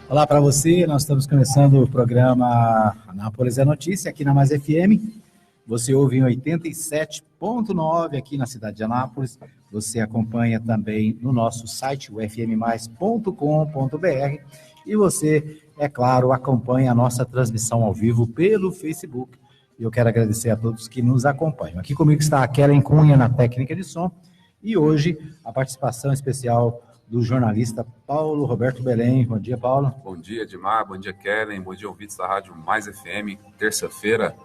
Olá para você, nós estamos começando o programa Anápolis é Notícia aqui na Mais FM. Você ouve em 87.9 aqui na cidade de Anápolis. Você acompanha também no nosso site, ufmmais.com.br. E você, é claro, acompanha a nossa transmissão ao vivo pelo Facebook. E eu quero agradecer a todos que nos acompanham. Aqui comigo está a Kellen Cunha na técnica de som. E hoje a participação especial do jornalista Paulo Roberto Belém. Bom dia, Paulo. Bom dia, Edmar. Bom dia, Kellen. Bom dia, ouvintes da Rádio Mais FM. Terça-feira,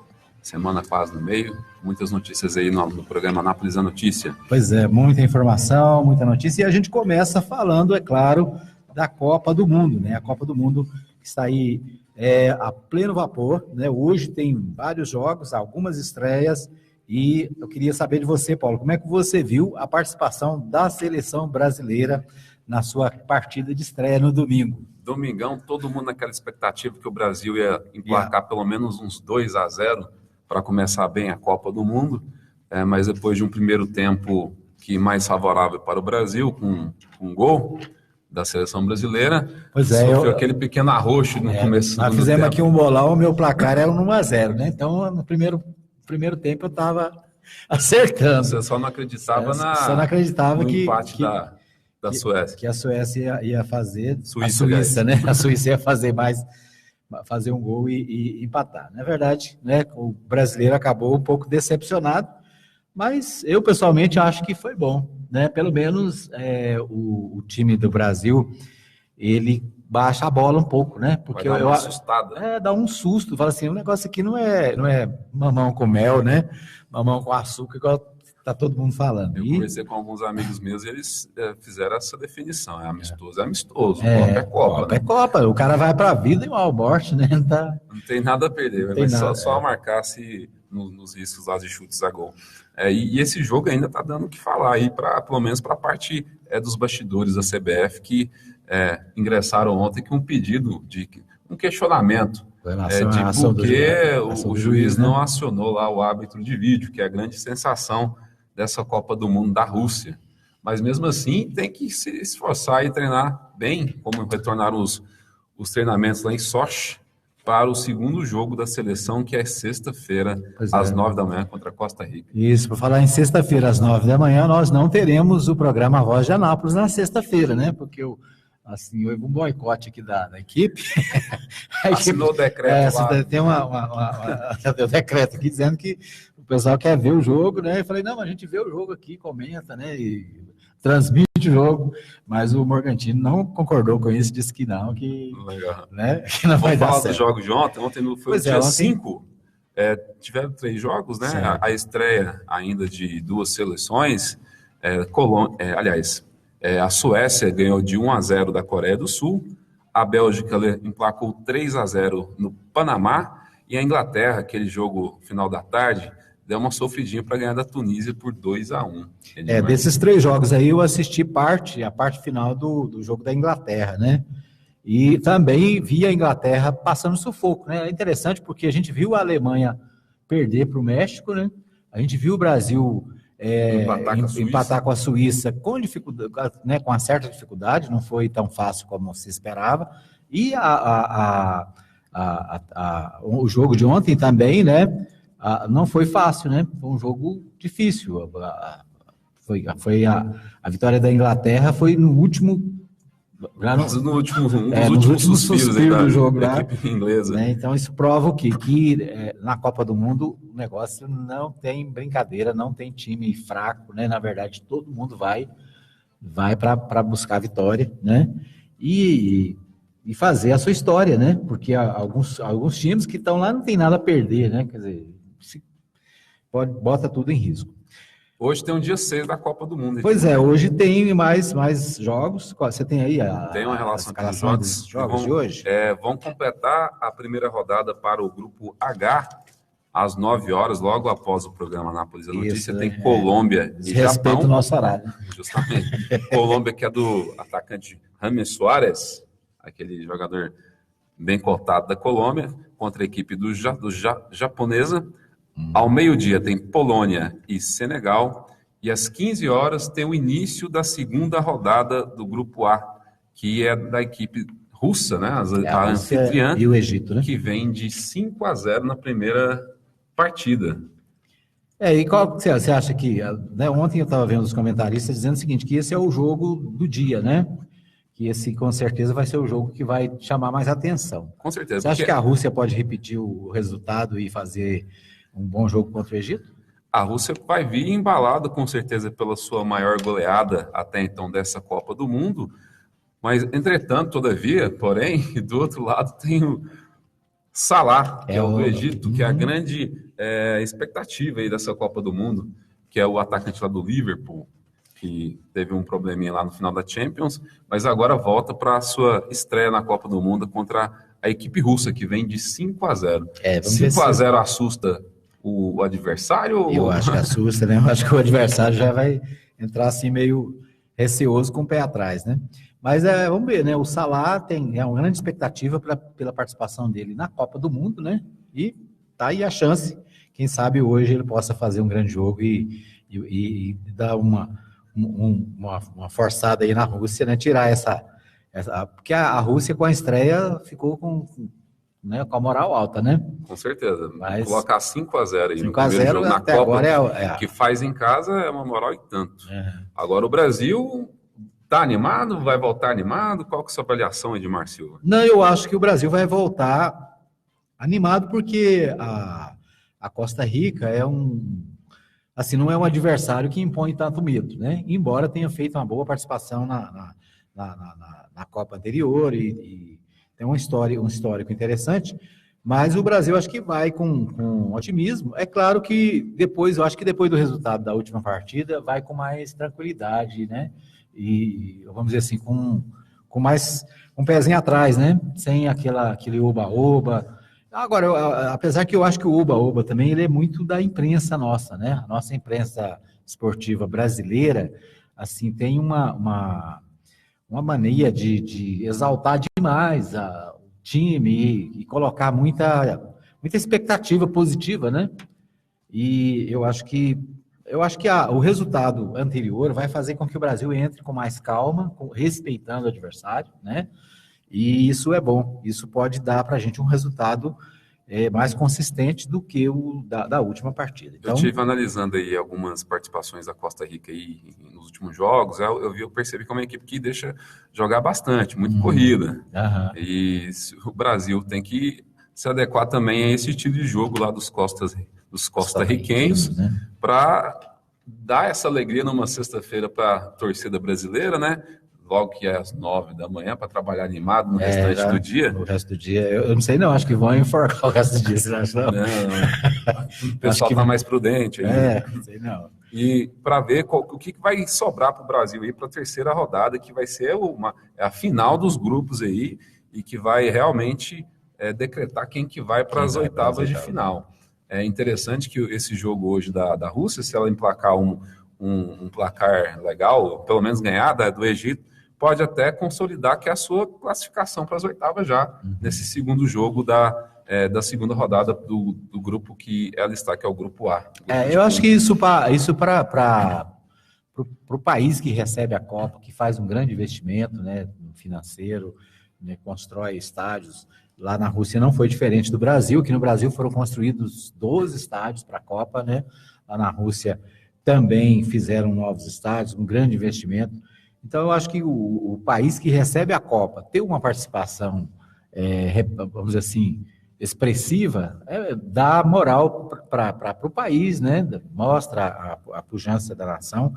semana quase no meio. Muitas notícias aí no programa Anápolis é Notícia. Pois é, muita informação, muita notícia. E a gente começa falando, é claro, da Copa do Mundo, né? A Copa do Mundo que está aí a pleno vapor, né? Hoje tem vários jogos, algumas estreias. E eu queria saber de você, Paulo, como é que você viu a participação da seleção brasileira na sua partida de estreia no domingo? Domingão, todo mundo naquela expectativa que o Brasil ia emplacar pelo menos uns 2-0 para começar bem a Copa do Mundo, mas depois de um primeiro tempo que mais favorável para o Brasil, com um gol da seleção brasileira, sofreu aquele pequeno arroxo no começo do tempo. Nós fizemos aqui um bolão, o meu placar era 1-0, né? Então, no primeiro tempo eu estava acertando. Você só não acreditava no empate da Suécia. Que a Suécia ia fazer, a Suíça, né? A Suíça ia fazer um gol e empatar. Na verdade, né, o brasileiro acabou um pouco decepcionado, mas eu pessoalmente acho que foi bom, né? Pelo menos o time do Brasil, ele baixa a bola um pouco, né? Porque vai dar uma assustada. Dá um susto, fala assim, o negócio aqui não é mamão com mel, né? Mamão com açúcar, igual tá todo mundo falando. Eu conversei com alguns amigos meus e eles fizeram essa definição, é amistoso, Copa é Copa. Copa é Copa, o cara vai pra vida igual ao morte, né? Não tem nada a perder, vai só marcar-se nos riscos lá de chutes a gol. E esse jogo ainda tá dando o que falar aí, pelo menos para a parte dos bastidores da CBF, que ingressaram ontem com um pedido um questionamento de por que o juiz não acionou lá o árbitro de vídeo, que é a grande sensação dessa Copa do Mundo da Rússia. Mas mesmo assim tem que se esforçar e treinar bem, como retornaram os treinamentos lá em Sochi para o segundo jogo da seleção, que é sexta-feira, às 9 da manhã, contra a Costa Rica. Isso, por falar em sexta-feira, às 9 da manhã, nós não teremos o programa Voz de Anápolis na sexta-feira, né? Porque houve um boicote aqui da equipe. Assinou o decreto lá. Tem um decreto aqui dizendo que o pessoal quer ver o jogo, né? Eu falei, não, a gente vê o jogo aqui, comenta, né? E transmite o jogo. Mas o Morgantino não concordou com isso, disse que não, que não vai dar certo. Vamos falar dos jogos de ontem. Ontem foi o dia 5. Tiveram 3 jogos, né? A estreia ainda de 2 seleções. A Suécia ganhou de 1-0 da Coreia do Sul, a Bélgica emplacou 3-0 no Panamá, e a Inglaterra, aquele jogo final da tarde, deu uma sofridinha para ganhar da Tunísia por 2-1. Desses 3 jogos aí eu assisti a parte final do jogo da Inglaterra, né? E também vi a Inglaterra passando sufoco, né? É interessante porque a gente viu a Alemanha perder para o México, né? A gente viu o Brasil empatar com a Suíça com dificuldade, né, com uma certa dificuldade, não foi tão fácil como se esperava. E o jogo de ontem também, né, não foi fácil, né? Foi um jogo difícil. A vitória da Inglaterra foi no último. Nos últimos suspiros do jogo da equipe inglesa. Né? Então, isso prova o quê? Que na Copa do Mundo o negócio não tem brincadeira, não tem time fraco, né? Na verdade, todo mundo vai para buscar a vitória, né? E fazer a sua história, né? Porque alguns times que estão lá não tem nada a perder, né? Quer dizer, bota tudo em risco. Hoje tem um dia 6 da Copa do Mundo. Pois hoje tem mais jogos. Você tem aí tem uma relação dos jogos de hoje? Vão completar a primeira rodada para o grupo H, às 9 horas, logo após o programa Anápolis é Notícia. Tem Colômbia e Japão. Respeita o nosso horário. Justamente. Colômbia, que é do atacante James Suárez, aquele jogador bem cotado da Colômbia, contra a equipe do japonesa. Ao meio-dia tem Polônia e Senegal, e às 15 horas tem o início da segunda rodada do Grupo A, que é da equipe russa, né? A anfitriã e o Egito, né? Que vem de 5-0 na primeira partida. E qual você acha que... Né, ontem eu estava vendo os comentaristas dizendo o seguinte, que esse é o jogo do dia, né? Que esse, com certeza, vai ser o jogo que vai chamar mais atenção. Com certeza. Você acha que a Rússia pode repetir o resultado e fazer um bom jogo contra o Egito? A Rússia vai vir embalada, com certeza, pela sua maior goleada até então dessa Copa do Mundo. Mas, entretanto, todavia, porém, do outro lado tem o Salah, que é o do Egito, que é a grande expectativa aí dessa Copa do Mundo, que é o atacante lá do Liverpool, que teve um probleminha lá no final da Champions, mas agora volta para a sua estreia na Copa do Mundo contra a equipe russa, que vem de 5-0. 5-0 assusta o adversário? Eu acho que assusta, né? Eu acho que o adversário já vai entrar assim meio receoso com o pé atrás, né? Mas vamos ver, né? O Salah tem uma grande expectativa pela participação dele na Copa do Mundo, né? E tá aí a chance, quem sabe hoje ele possa fazer um grande jogo e dar uma forçada aí na Rússia, né? Tirar essa porque a Rússia com a estreia ficou com a moral alta, né? Com certeza. Mas colocar 5-0 aí 5-0 no primeiro jogo na Copa, agora que faz em casa é uma moral e tanto. Agora o Brasil tá animado? Vai voltar animado? Qual que é a sua avaliação, Edmar Silva? Não, eu acho que o Brasil vai voltar animado porque a Costa Rica não é um adversário que impõe tanto medo, né? Embora tenha feito uma boa participação na Copa anterior e tem um histórico interessante, mas o Brasil acho que vai com otimismo. É claro que eu acho que depois do resultado da última partida, vai com mais tranquilidade, né? E, vamos dizer assim, com mais um pezinho atrás, né? Sem aquele oba-oba. Agora, apesar que eu acho que o oba-oba também ele é muito da imprensa nossa, né? A nossa imprensa esportiva brasileira, assim, tem uma mania de exaltar demais o time e colocar muita expectativa positiva, né? E eu acho que o resultado anterior vai fazer com que o Brasil entre com mais calma, respeitando o adversário, né? E isso é bom. Isso pode dar para a gente um resultado mais consistente do que o da última partida. Então, eu estive analisando aí algumas participações da Costa Rica aí nos últimos jogos. Eu percebi que é uma equipe que deixa jogar bastante, muito corrida. E o Brasil tem que se adequar também a esse estilo de jogo lá dos costarriquenhos, né? Para dar essa alegria numa sexta-feira para a torcida brasileira, né? Logo que é às 9 da manhã, para trabalhar animado no restante do dia. O resto do dia, eu não sei não, acho que vão enforcar o resto do dia, você acha não? O pessoal está mais prudente aí. Não sei não. E para ver o que vai sobrar para o Brasil aí para a terceira rodada, que vai ser a final dos grupos aí, e que vai realmente decretar quem que vai para as oitavas de final. É interessante que esse jogo hoje da Rússia, se ela emplacar um placar legal, pelo menos ganhar do Egito, pode até consolidar que é a sua classificação para as oitavas já, nesse segundo jogo da segunda rodada do grupo que ela está, que é o grupo A. Eu acho que isso para o país que recebe a Copa, que faz um grande investimento, né, financeiro, né, constrói estádios. Lá na Rússia não foi diferente do Brasil, que no Brasil foram construídos 12 estádios para a Copa, né? Lá na Rússia também fizeram novos estádios, um grande investimento. Então, eu acho que o país que recebe a Copa ter uma participação, vamos dizer assim, expressiva, dá moral para o país, né? Mostra a pujança da nação.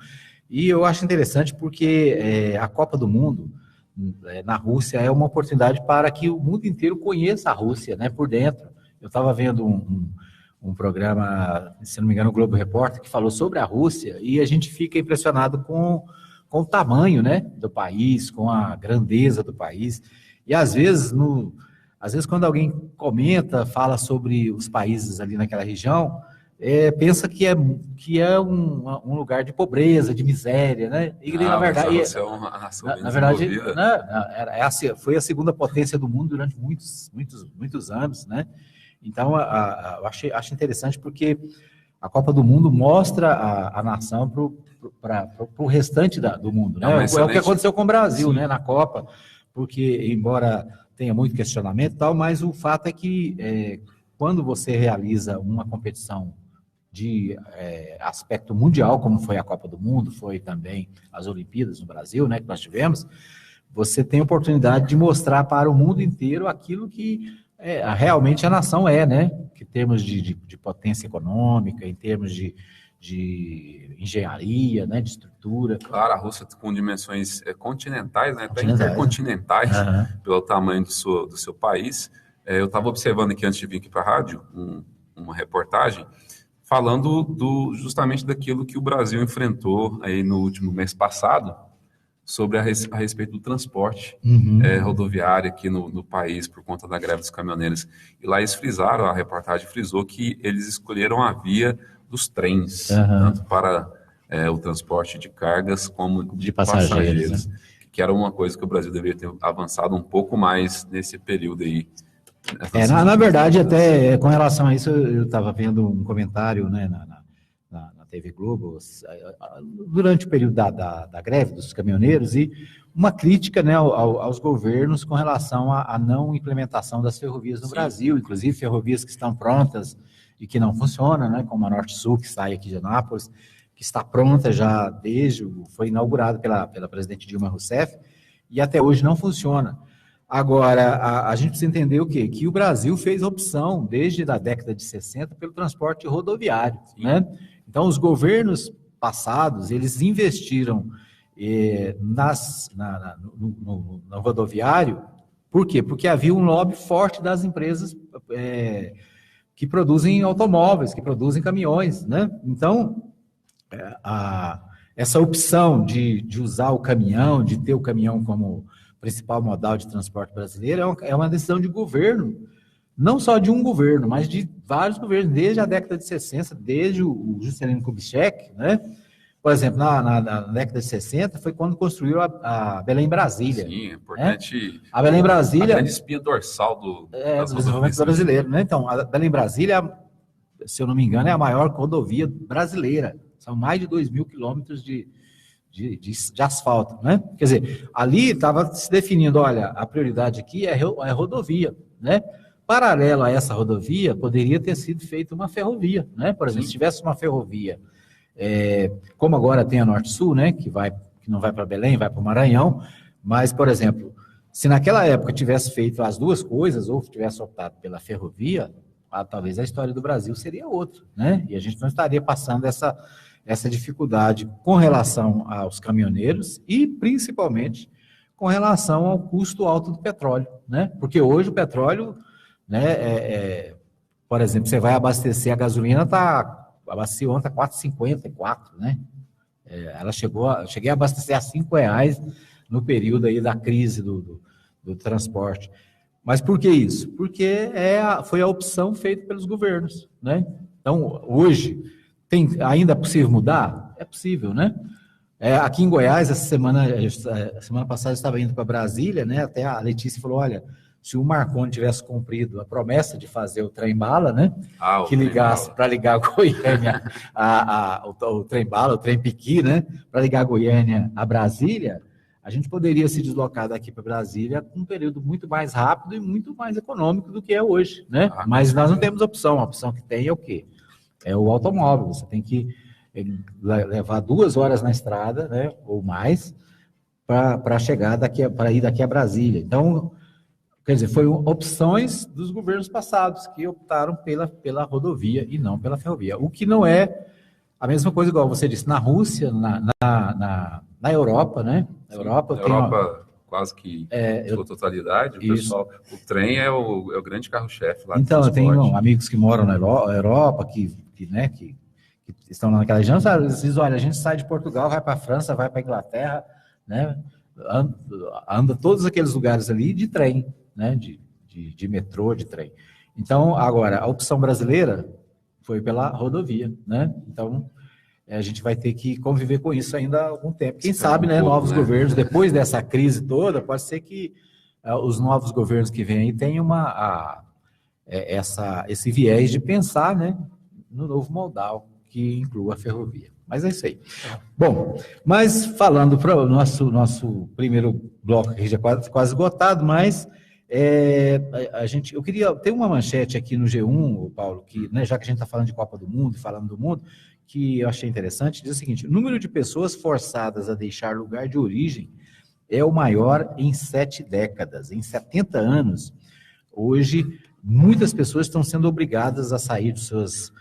E eu acho interessante porque a Copa do Mundo na Rússia é uma oportunidade para que o mundo inteiro conheça a Rússia, né, por dentro. Eu estava vendo um programa, se não me engano, o Globo Repórter, que falou sobre a Rússia, e a gente fica impressionado com o tamanho, né, do país, com a grandeza do país. E às vezes quando alguém fala sobre os países ali naquela região, pensa que é um lugar de pobreza, de miséria, né? E na verdade, foi a segunda potência do mundo durante muitos anos, né? Então, eu acho interessante porque a Copa do Mundo mostra a nação para o restante do mundo, né? É o que aconteceu com o Brasil, né? Na Copa, porque, embora tenha muito questionamento e tal, mas o fato é que quando você realiza uma competição de aspecto mundial, como foi a Copa do Mundo, foi também as Olimpíadas no Brasil, né, que nós tivemos, você tem a oportunidade de mostrar para o mundo inteiro aquilo que realmente a nação né, que em termos de potência econômica, em termos de engenharia, né, de estrutura. Claro, a Rússia com dimensões continentais, né, até intercontinentais, pelo tamanho do seu país. Eu estava observando aqui, antes de vir aqui para a rádio, uma reportagem falando justamente daquilo que o Brasil enfrentou aí no último mês passado, sobre a respeito do transporte rodoviário aqui no país, por conta da greve dos caminhoneiros. E lá eles frisaram, a reportagem frisou que eles escolheram a via dos trens, tanto para o transporte de cargas como de passageiros, né? Que era uma coisa que o Brasil deveria ter avançado um pouco mais nesse período aí. Na verdade, até com relação a isso, eu estava vendo um comentário, né, na TV Globo, durante o período da greve dos caminhoneiros, e uma crítica, né, aos governos com relação à não implementação das ferrovias no Brasil, inclusive ferrovias que estão prontas e que não funcionam, né, como a Norte-Sul, que sai aqui de Anápolis, que está pronta já foi inaugurada pela presidente Dilma Rousseff, e até hoje não funciona. Agora, a gente precisa entender o quê? Que o Brasil fez opção, desde a década de 60, pelo transporte rodoviário, né? Então, os governos passados, eles investiram no rodoviário. Por quê? Porque havia um lobby forte das empresas que produzem automóveis, que produzem caminhões, né? Então, essa opção de usar o caminhão, de ter o caminhão como principal modal de transporte brasileiro, é uma decisão de governo, não só de um governo, mas de vários governos, desde a década de 60, desde o Juscelino Kubitschek, né? Por exemplo, na década de 60, foi quando construiu a Belém-Brasília. Sim, é importante. Né? A Belém-Brasília... A grande espinha dorsal do desenvolvimento brasileiro, né? Então, a Belém-Brasília, se eu não me engano, é a maior rodovia brasileira. São mais de 2.000 quilômetros de asfalto, né? Quer dizer, ali estava se definindo, olha, a prioridade aqui é rodovia, né? Paralelo a essa rodovia, poderia ter sido feita uma ferrovia, né? Por exemplo, se tivesse uma ferrovia, como agora tem a Norte-Sul, né? Que não vai para Belém, vai para o Maranhão, mas, por exemplo, se naquela época tivesse feito as duas coisas, ou tivesse optado pela ferrovia, talvez a história do Brasil seria outra, né? E a gente não estaria passando essa dificuldade com relação aos caminhoneiros e, principalmente, com relação ao custo alto do petróleo, né? Porque hoje o petróleo, né, por exemplo, você vai abastecer a gasolina, abasteceu ontem a 4,54, né? Cheguei a abastecer a R$5 no período aí da crise do transporte. Mas por que isso? Porque foi a opção feita pelos governos, né? Então, hoje, ainda é possível mudar? É possível, né? Aqui em Goiás, semana passada, eu estava indo para Brasília, né? Até a Letícia falou, olha, se o Marconi tivesse cumprido a promessa de fazer o trem-bala, né? Que ligasse para ligar Goiânia, o trem-bala, o trem-piqui, né? Para ligar Goiânia a Brasília, a gente poderia se deslocar daqui para Brasília com um período muito mais rápido e muito mais econômico do que é hoje, né? Mas nós não temos opção. A opção que tem é o quê? É o automóvel. Você tem que levar 2 horas na estrada, né? Ou mais, para chegar para ir daqui a Brasília. Então, quer dizer, foram opções dos governos passados que optaram pela rodovia e não pela ferrovia. O que não é a mesma coisa, igual você disse, na Rússia, na Europa, né? Na Europa quase que sua totalidade, o trem é o grande carro-chefe lá. Então, eu tenho amigos que moram na Europa, que estão naquela região, eles dizem, olha, a gente sai de Portugal, vai para a França, vai para a Inglaterra, né? Anda todos aqueles lugares ali de trem, né? De metrô, de trem. Então, agora, a opção brasileira foi pela rodovia, né? Então, a gente vai ter que conviver com isso ainda há algum tempo. Quem sabe, né, novos governos, depois dessa crise toda, pode ser que os novos governos que vêm aí tenham esse viés de pensar, né, no novo modal que inclua a ferrovia. Mas é isso aí. Bom, mas falando para o nosso primeiro bloco, que já quase esgotado, mas eu queria ter uma manchete aqui no G1, Paulo, que, né, já que a gente está falando de Copa do Mundo, falando do mundo, que eu achei interessante, diz o seguinte: o número de pessoas forçadas a deixar lugar de origem é o maior em 7 décadas. Em 70 anos, hoje, muitas pessoas estão sendo obrigadas a sair dos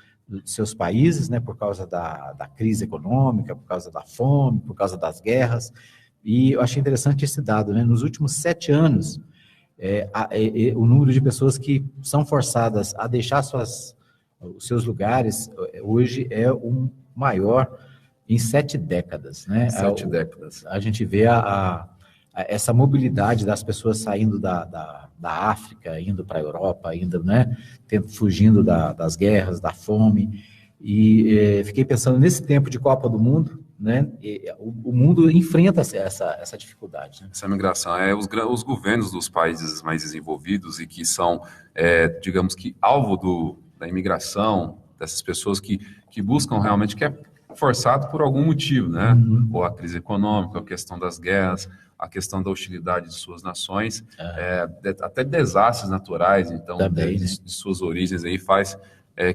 seus países, né, por causa da crise econômica, por causa da fome, por causa das guerras. E eu achei interessante esse dado, né? Nos últimos 7 anos, o número de pessoas que são forçadas a deixar os seus lugares hoje é o maior em 7 décadas, né? 7 décadas. A gente vê essa mobilidade das pessoas saindo da África, indo para a Europa, indo, né, fugindo das guerras, da fome. E fiquei pensando nesse tempo de Copa do Mundo, né? O mundo enfrenta essa dificuldade. Né? Essa migração os governos dos países mais desenvolvidos e que são, digamos que, alvo da imigração, dessas pessoas que buscam realmente, que é forçado por algum motivo, né? Uhum. Ou a crise econômica, a questão das guerras, a questão da hostilidade de suas nações, até desastres naturais, então, também, de suas origens aí faz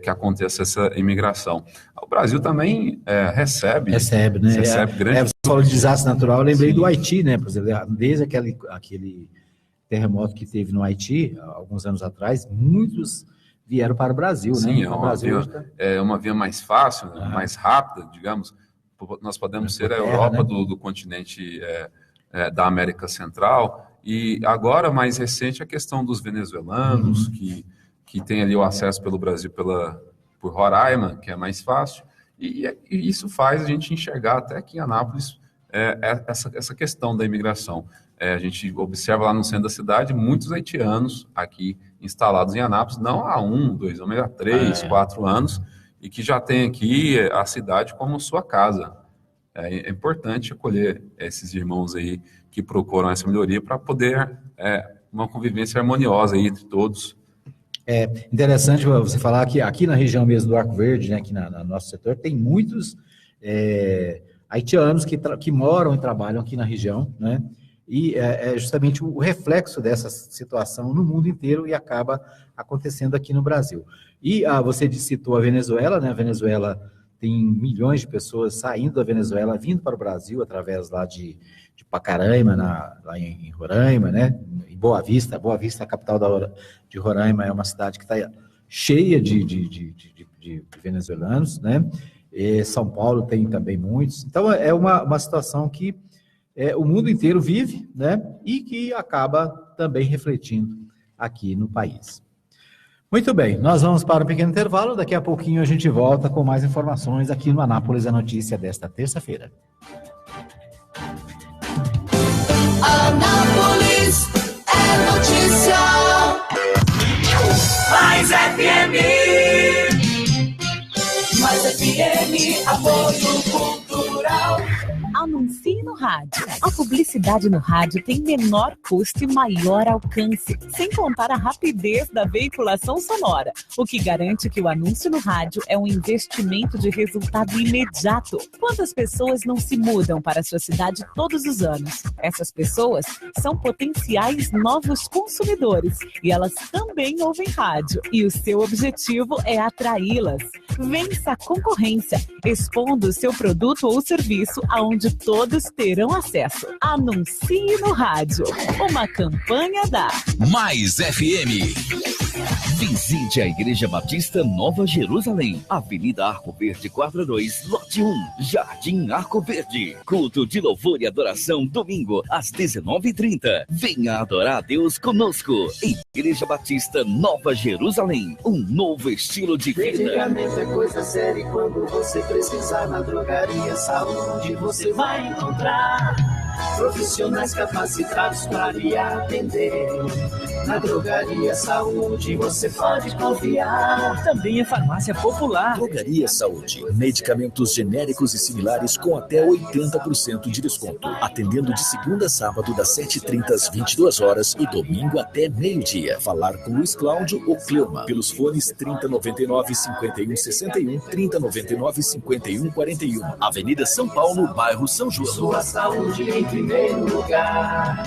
que aconteça essa imigração. O Brasil também recebe, né? Recebe grande... Você falou de desastre natural, eu lembrei do Haiti, né? Por exemplo, desde aquele terremoto que teve no Haiti, alguns anos atrás, muitos vieram para o Brasil, sim, né? É uma via mais fácil, né? Mais rápida, digamos. Nós podemos ser a Europa, né? do continente da América Central, e agora, mais recente, a questão dos venezuelanos, que tem ali o acesso pelo Brasil por Roraima, que é mais fácil, e isso faz a gente enxergar até aqui em Anápolis essa questão da imigração. A gente observa lá no centro da cidade muitos haitianos aqui instalados em Anápolis, não há 1, 2 anos, mas há 3, 4 anos, e que já tem aqui a cidade como sua casa. É importante acolher esses irmãos aí que procuram essa melhoria para poder uma convivência harmoniosa aí entre todos. É interessante você falar que aqui na região mesmo do Arco Verde, né, aqui no nosso setor, tem muitos haitianos que moram e trabalham aqui na região, né? E é justamente o reflexo dessa situação no mundo inteiro e acaba acontecendo aqui no Brasil. E você citou a Venezuela, né? A Venezuela tem milhões de pessoas saindo da Venezuela, vindo para o Brasil através lá de Pacaraima, lá em Roraima, né? Em Boa Vista, a capital de Roraima, é uma cidade que está cheia de venezuelanos, né? E São Paulo tem também muitos. Então, é uma situação que o mundo inteiro vive, né? E que acaba também refletindo aqui no país. Muito bem, nós vamos para um pequeno intervalo. Daqui a pouquinho a gente volta com mais informações aqui no Anápolis é Notícia desta terça-feira. Anápolis é notícia. Mais FM. Mais FM, apoio cultural. Anuncie no rádio. A publicidade no rádio tem menor custo e maior alcance, sem contar a rapidez da veiculação sonora, o que garante que o anúncio no rádio é um investimento de resultado imediato. Quantas pessoas não se mudam para a sua cidade todos os anos? Essas pessoas são potenciais novos consumidores e elas também ouvem rádio. E o seu objetivo é atraí-las. Vença a concorrência, expondo o seu produto ou serviço aonde todos terão acesso. Anuncie no rádio. Uma campanha da Mais FM. Visite a Igreja Batista Nova Jerusalém, Avenida Arco Verde 42, Lote 1, Jardim Arco Verde. Culto de louvor e adoração, domingo, às 19h30. Venha adorar a Deus conosco. Igreja Batista Nova Jerusalém, um novo estilo de vida. Medicamento é coisa séria, quando você precisar na drogaria, saúde você vai encontrar. profissionais capacitados para lhe atender. Na Drogaria Saúde você pode confiar. Também é farmácia popular. Drogaria Saúde, medicamentos genéricos e similares com até 80% de desconto. Atendendo de segunda a sábado das 7h30 às 22 horas e domingo até meio-dia. Falar com Luiz Cláudio ou Cleuma pelos fones 3099-5161, 3099-5141. Avenida São Paulo, bairro São João. Sua saúde em primeiro lugar.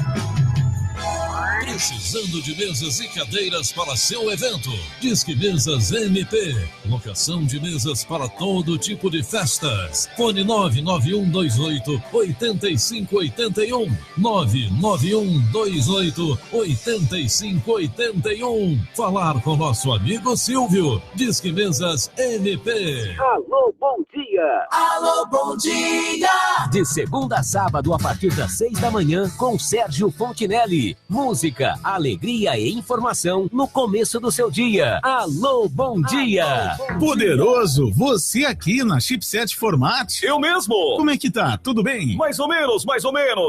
Precisando de mesas e cadeiras para seu evento? Disque Mesas MP. Locação de mesas para todo tipo de festas. Fone 99128-8581. 99128-8581. Falar com nosso amigo Silvio. Disque Mesas MP. Alô, bom dia. Alô, bom dia. De segunda a sábado, a partir das 6 da manhã, com Sérgio Fontinelli. Música, alegria e informação no começo do seu dia. Alô, bom dia! Poderoso, você aqui na Chipset Format? Eu mesmo! Como é que tá? Tudo bem? Mais ou menos.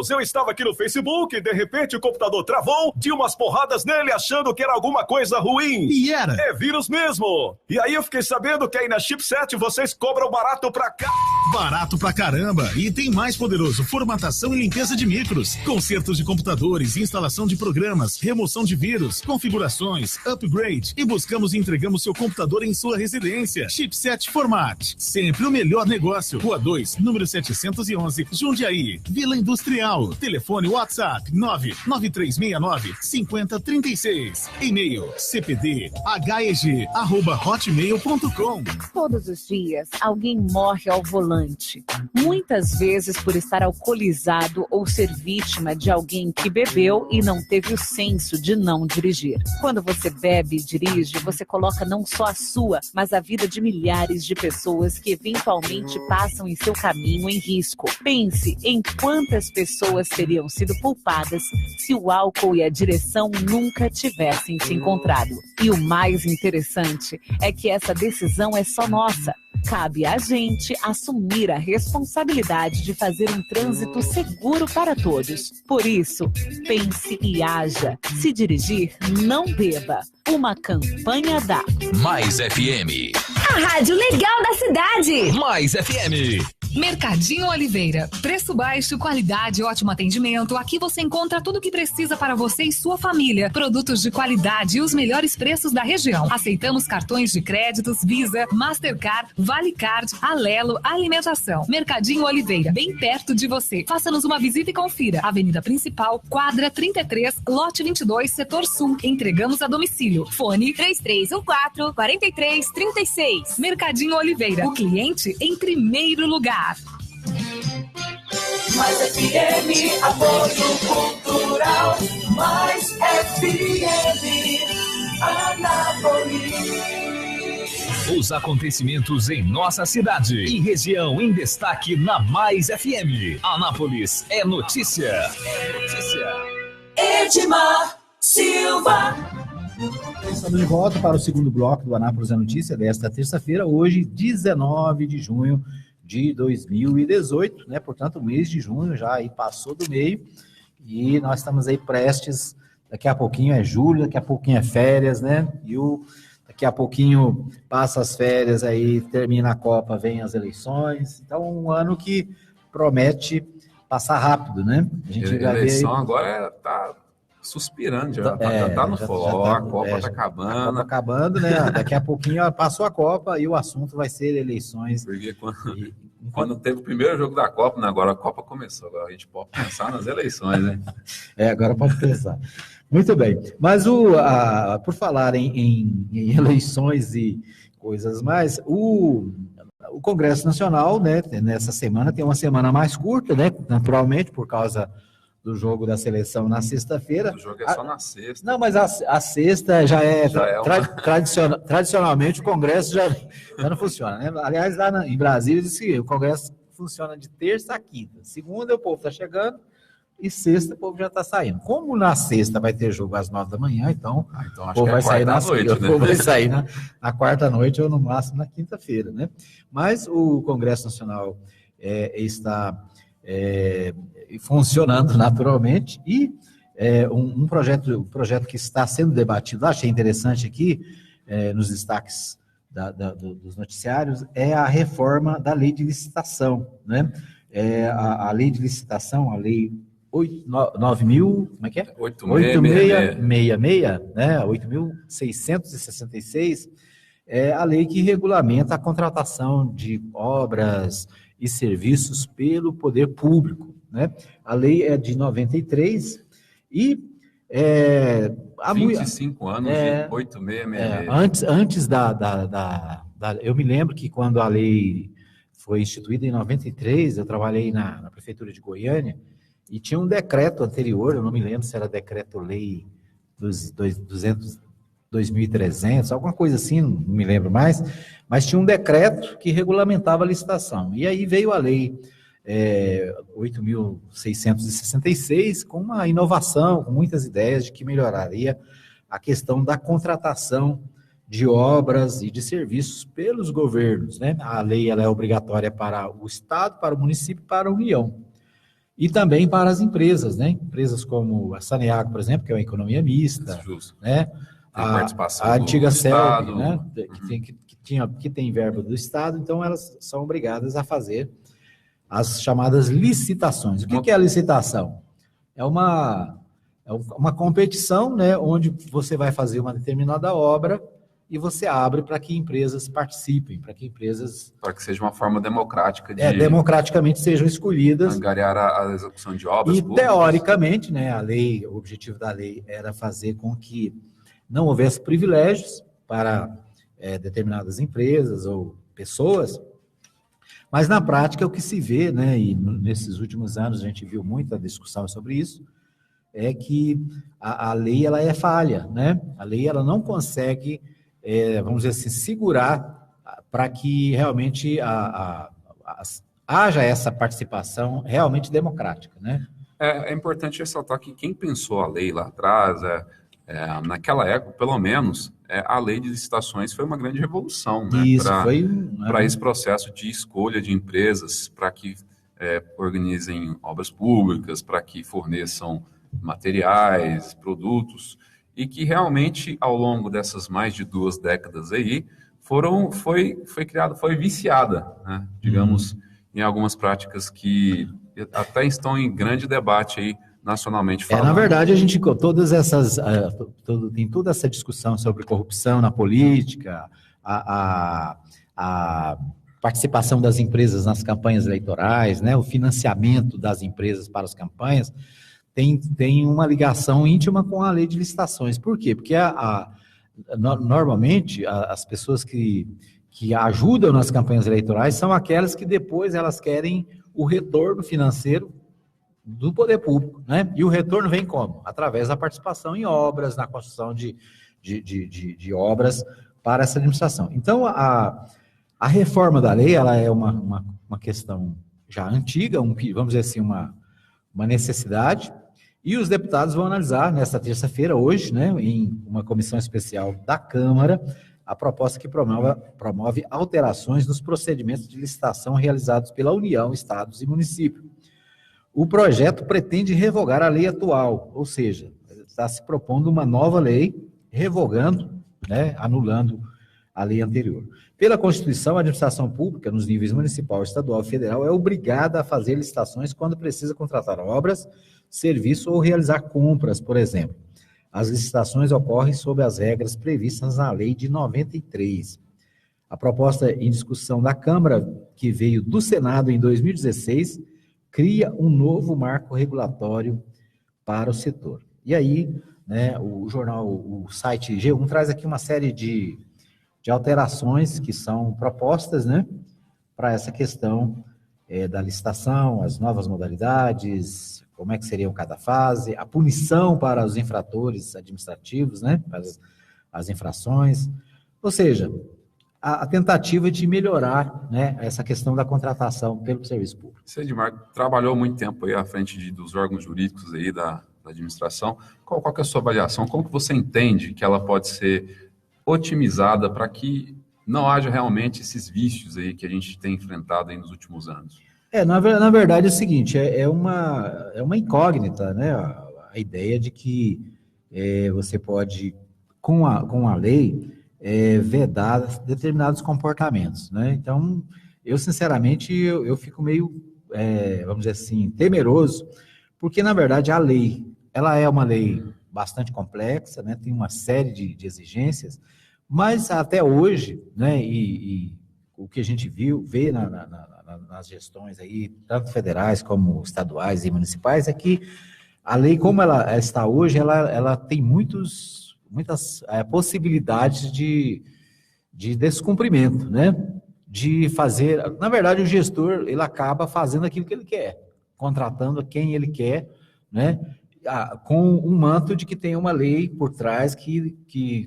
Eu estava aqui no Facebook e de repente o computador travou, tinha umas porradas nele achando que era alguma coisa ruim. E era? É vírus mesmo. E aí eu fiquei sabendo que aí na Chipset vocês cobram barato pra cá. Barato pra caramba! E tem mais, Poderoso, formatação e limpeza de micros, consertos de computadores, instalação de programas, remoção de vírus, configurações, upgrade e buscamos e entregamos seu computador em sua residência. Chipset Format, sempre o melhor negócio. Rua 2, número 711, Jundiaí, Vila Industrial. Telefone WhatsApp 99369-5036. E-mail cpdheg@hotmail.com. Todos os dias, alguém morre ao volante. Muitas vezes por estar alcoolizado ou ser vítima de alguém que bebeu e não teve o senso de não dirigir. Quando você bebe e dirige, você coloca não só a sua, mas a vida de milhares de pessoas que eventualmente passam em seu caminho em risco. Pense em quantas pessoas teriam sido poupadas se o álcool e a direção nunca tivessem se encontrado. E o mais interessante é que essa decisão é só nossa. Cabe a gente assumir a responsabilidade de fazer um trânsito seguro para todos. Por isso, pense e haja. Se dirigir, não beba. Uma campanha da Mais FM. A rádio legal da cidade. Mais FM. Mercadinho Oliveira. Preço baixo, qualidade, ótimo atendimento. Aqui você encontra tudo o que precisa para você e sua família. Produtos de qualidade e os melhores preços da região. Aceitamos cartões de créditos, Visa, Mastercard, Valecard, Alelo, alimentação. Mercadinho Oliveira, bem perto de você. Faça-nos uma visita e confira. Avenida Principal, quadra 33, lote 22, setor sul. Entregamos a domicílio. Fone 3314-4336. Mercadinho Oliveira. O cliente em primeiro lugar. Mais FM, apoio cultural. Mais FM, Anápolis. Os acontecimentos em nossa cidade e região em destaque na Mais FM. Anápolis é notícia. É notícia. Edmar Silva. Estamos de volta para o segundo bloco do Anápolis é Notícia desta terça-feira, hoje, 19 de junho de 2018, né? Portanto, o mês de junho já aí passou do meio e nós estamos aí prestes, daqui a pouquinho é julho, daqui a pouquinho é férias, né? Daqui a pouquinho passa as férias, aí termina a Copa, vem as eleições, então um ano que promete passar rápido, né? A eleição agora tá suspirando, já tá no foco, a Copa tá acabando. A Copa acabando, né? Daqui a pouquinho passou a Copa e o assunto vai ser eleições. Porque quando teve o primeiro jogo da Copa, né? Agora a Copa começou, agora a gente pode pensar nas eleições, né? Agora pode pensar. Muito bem, mas por falar em eleições e coisas mais, o Congresso Nacional, né, nessa semana tem uma semana mais curta, né, naturalmente, por causa do jogo da seleção na sexta-feira. O jogo é só na sexta. Não, mas a sexta já é tradicionalmente o Congresso já não funciona, né? Aliás, lá em Brasília diz que o Congresso funciona de terça a quinta. Segunda o povo está chegando e sexta o povo já está saindo. Como na sexta vai ter jogo às 9 da manhã, então o povo vai sair na noite, né? O povo vai sair na quarta noite ou no máximo na quinta-feira, né? Mas o Congresso Nacional está funcionando naturalmente, e um projeto que está sendo debatido, achei interessante aqui, nos destaques dos noticiários, é a reforma da lei de licitação, né? A lei de licitação, a lei 9.000, como é que é? 8666, né? 8.666, é a lei que regulamenta a contratação de obras e serviços pelo poder público, né? A lei é de 93 e 25 anos de 8666. Antes eu me lembro que quando a lei foi instituída em 93, eu trabalhei na prefeitura de Goiânia, e tinha um decreto anterior, eu não me lembro se era decreto-lei dos 2.300, alguma coisa assim, não me lembro mais, mas tinha um decreto que regulamentava a licitação. E aí veio a lei 8.666, com uma inovação, com muitas ideias de que melhoraria a questão da contratação de obras e de serviços pelos governos, né? A lei ela é obrigatória para o Estado, para o município e para a União. E também para as empresas, né? Empresas como a Saneago, por exemplo, que é uma economia mista, né? A antiga CELB, né? Que tem verba do Estado, então elas são obrigadas a fazer as chamadas licitações. O que é a licitação? É uma competição, né? Onde você vai fazer uma determinada obra e você abre para que empresas participem, para que seja uma forma democrática de... democraticamente sejam escolhidas. Angariar a execução de obras públicas. Teoricamente, né, o objetivo da lei era fazer com que não houvesse privilégios para determinadas empresas ou pessoas, mas na prática o que se vê, né, e nesses últimos anos a gente viu muita discussão sobre isso, é que a lei ela é falha, né? A lei ela não consegue... vamos dizer assim, segurar para que realmente haja essa participação realmente democrática, né? É importante ressaltar que quem pensou a lei lá atrás, naquela época, pelo menos, a lei de licitações foi uma grande revolução, né? Para esse processo de escolha de empresas, para que organizem obras públicas, para que forneçam materiais, produtos, e que realmente, ao longo dessas mais de 2 décadas aí, foi viciada, né? Digamos, em algumas práticas que até estão em grande debate aí, nacionalmente falando. Na verdade, a gente, tem toda essa discussão sobre corrupção na política, a participação das empresas nas campanhas eleitorais, né? O financiamento das empresas para as campanhas, tem uma ligação íntima com a lei de licitações. Por quê? Porque normalmente as pessoas que ajudam nas campanhas eleitorais são aquelas que depois elas querem o retorno financeiro do poder público, né? E o retorno vem como? Através da participação em obras, na construção de obras para essa administração. Então, a reforma da lei ela é uma questão já antiga, vamos dizer assim, uma necessidade. E os deputados vão analisar nesta terça-feira, hoje, né, em uma comissão especial da Câmara, a proposta que promove alterações nos procedimentos de licitação realizados pela União, Estados e municípios. O projeto pretende revogar a lei atual, ou seja, está se propondo uma nova lei, revogando, né, anulando a lei anterior. Pela Constituição, a administração pública, nos níveis municipal, estadual e federal, é obrigada a fazer licitações quando precisa contratar obras, serviço ou realizar compras, por exemplo. As licitações ocorrem sob as regras previstas na lei de 93. A proposta em discussão da Câmara, que veio do Senado em 2016, cria um novo marco regulatório para o setor. E aí, né, o site G1 traz aqui uma série de alterações que são propostas, né, para essa questão da licitação, as novas modalidades, como é que seriam cada fase, a punição para os infratores administrativos, né, para as infrações, ou seja, a tentativa de melhorar, né, essa questão da contratação pelo serviço público. Você, Edmar, trabalhou muito tempo aí à frente dos órgãos jurídicos aí da administração. Qual que é a sua avaliação? Como que você entende que ela pode ser otimizada para que não haja realmente esses vícios aí que a gente tem enfrentado aí nos últimos anos? Na verdade é o seguinte, é uma incógnita, né? A ideia de que você pode, com a lei, vedar determinados comportamentos, né? Então, eu sinceramente, eu fico meio, vamos dizer assim, temeroso, porque na verdade a lei, ela é uma lei bastante complexa, né? Tem uma série de exigências, mas até hoje, né? E o que a gente vê nas gestões aí, tanto federais como estaduais e municipais, é que a lei, como ela está hoje, ela tem muitas possibilidades de descumprimento, né? De fazer, na verdade, o gestor, ele acaba fazendo aquilo que ele quer, contratando quem ele quer, né? Com um manto de que tem uma lei por trás que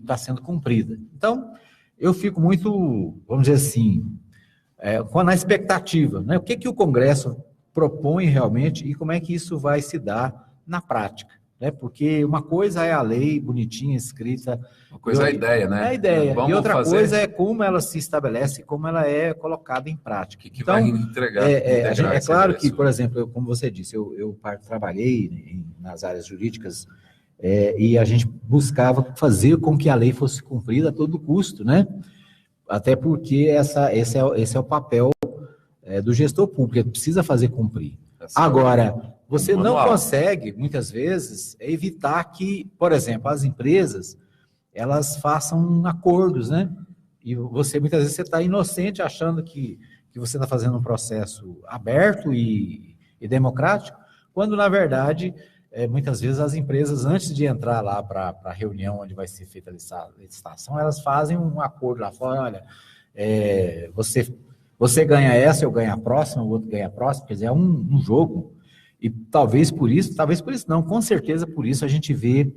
está sendo cumprida. Então, eu fico muito, vamos dizer assim, na expectativa, né? O que o Congresso propõe realmente e como é que isso vai se dar na prática, né? Porque uma coisa é a lei bonitinha, escrita... Uma coisa é a ideia, né? É a ideia. Vamos e outra fazer... coisa é como ela se estabelece, como ela é colocada em prática. Que vai entregar. É claro que, por exemplo, como você disse, eu trabalhei nas áreas jurídicas e a gente buscava fazer com que a lei fosse cumprida a todo custo, né? Até porque esse é o papel do gestor público, ele precisa fazer cumprir. Agora, você não consegue, muitas vezes, evitar que, por exemplo, as empresas, elas façam acordos, né? E muitas vezes, você está inocente achando que você está fazendo um processo aberto e democrático, quando, na verdade, muitas vezes as empresas, antes de entrar lá para a reunião onde vai ser feita a licitação, elas fazem um acordo lá fora, olha, você ganha essa, eu ganho a próxima, o outro ganha a próxima, quer dizer, é um jogo. E talvez por isso não, com certeza por isso a gente vê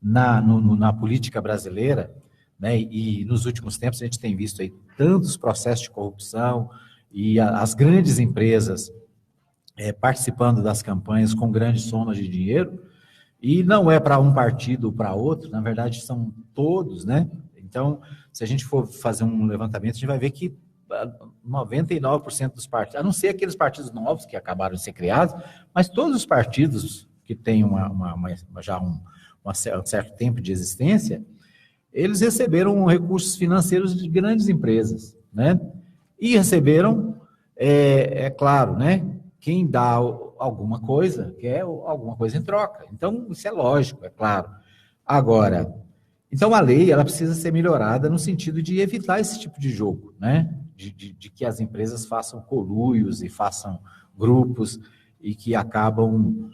na política brasileira, né, e nos últimos tempos a gente tem visto aí tantos processos de corrupção e as grandes empresas participando das campanhas com grandes somas de dinheiro, e não é para um partido ou para outro, na verdade são todos, né? Então, se a gente for fazer um levantamento, a gente vai ver que 99% dos partidos, a não ser aqueles partidos novos que acabaram de ser criados, mas todos os partidos que têm já um certo tempo de existência, eles receberam recursos financeiros de grandes empresas, né? E receberam, claro, né? Quem dá alguma coisa, quer alguma coisa em troca. Então, isso é lógico, é claro. Agora, então a lei, ela precisa ser melhorada no sentido de evitar esse tipo de jogo, né? De que as empresas façam coluios e façam grupos e que acabam,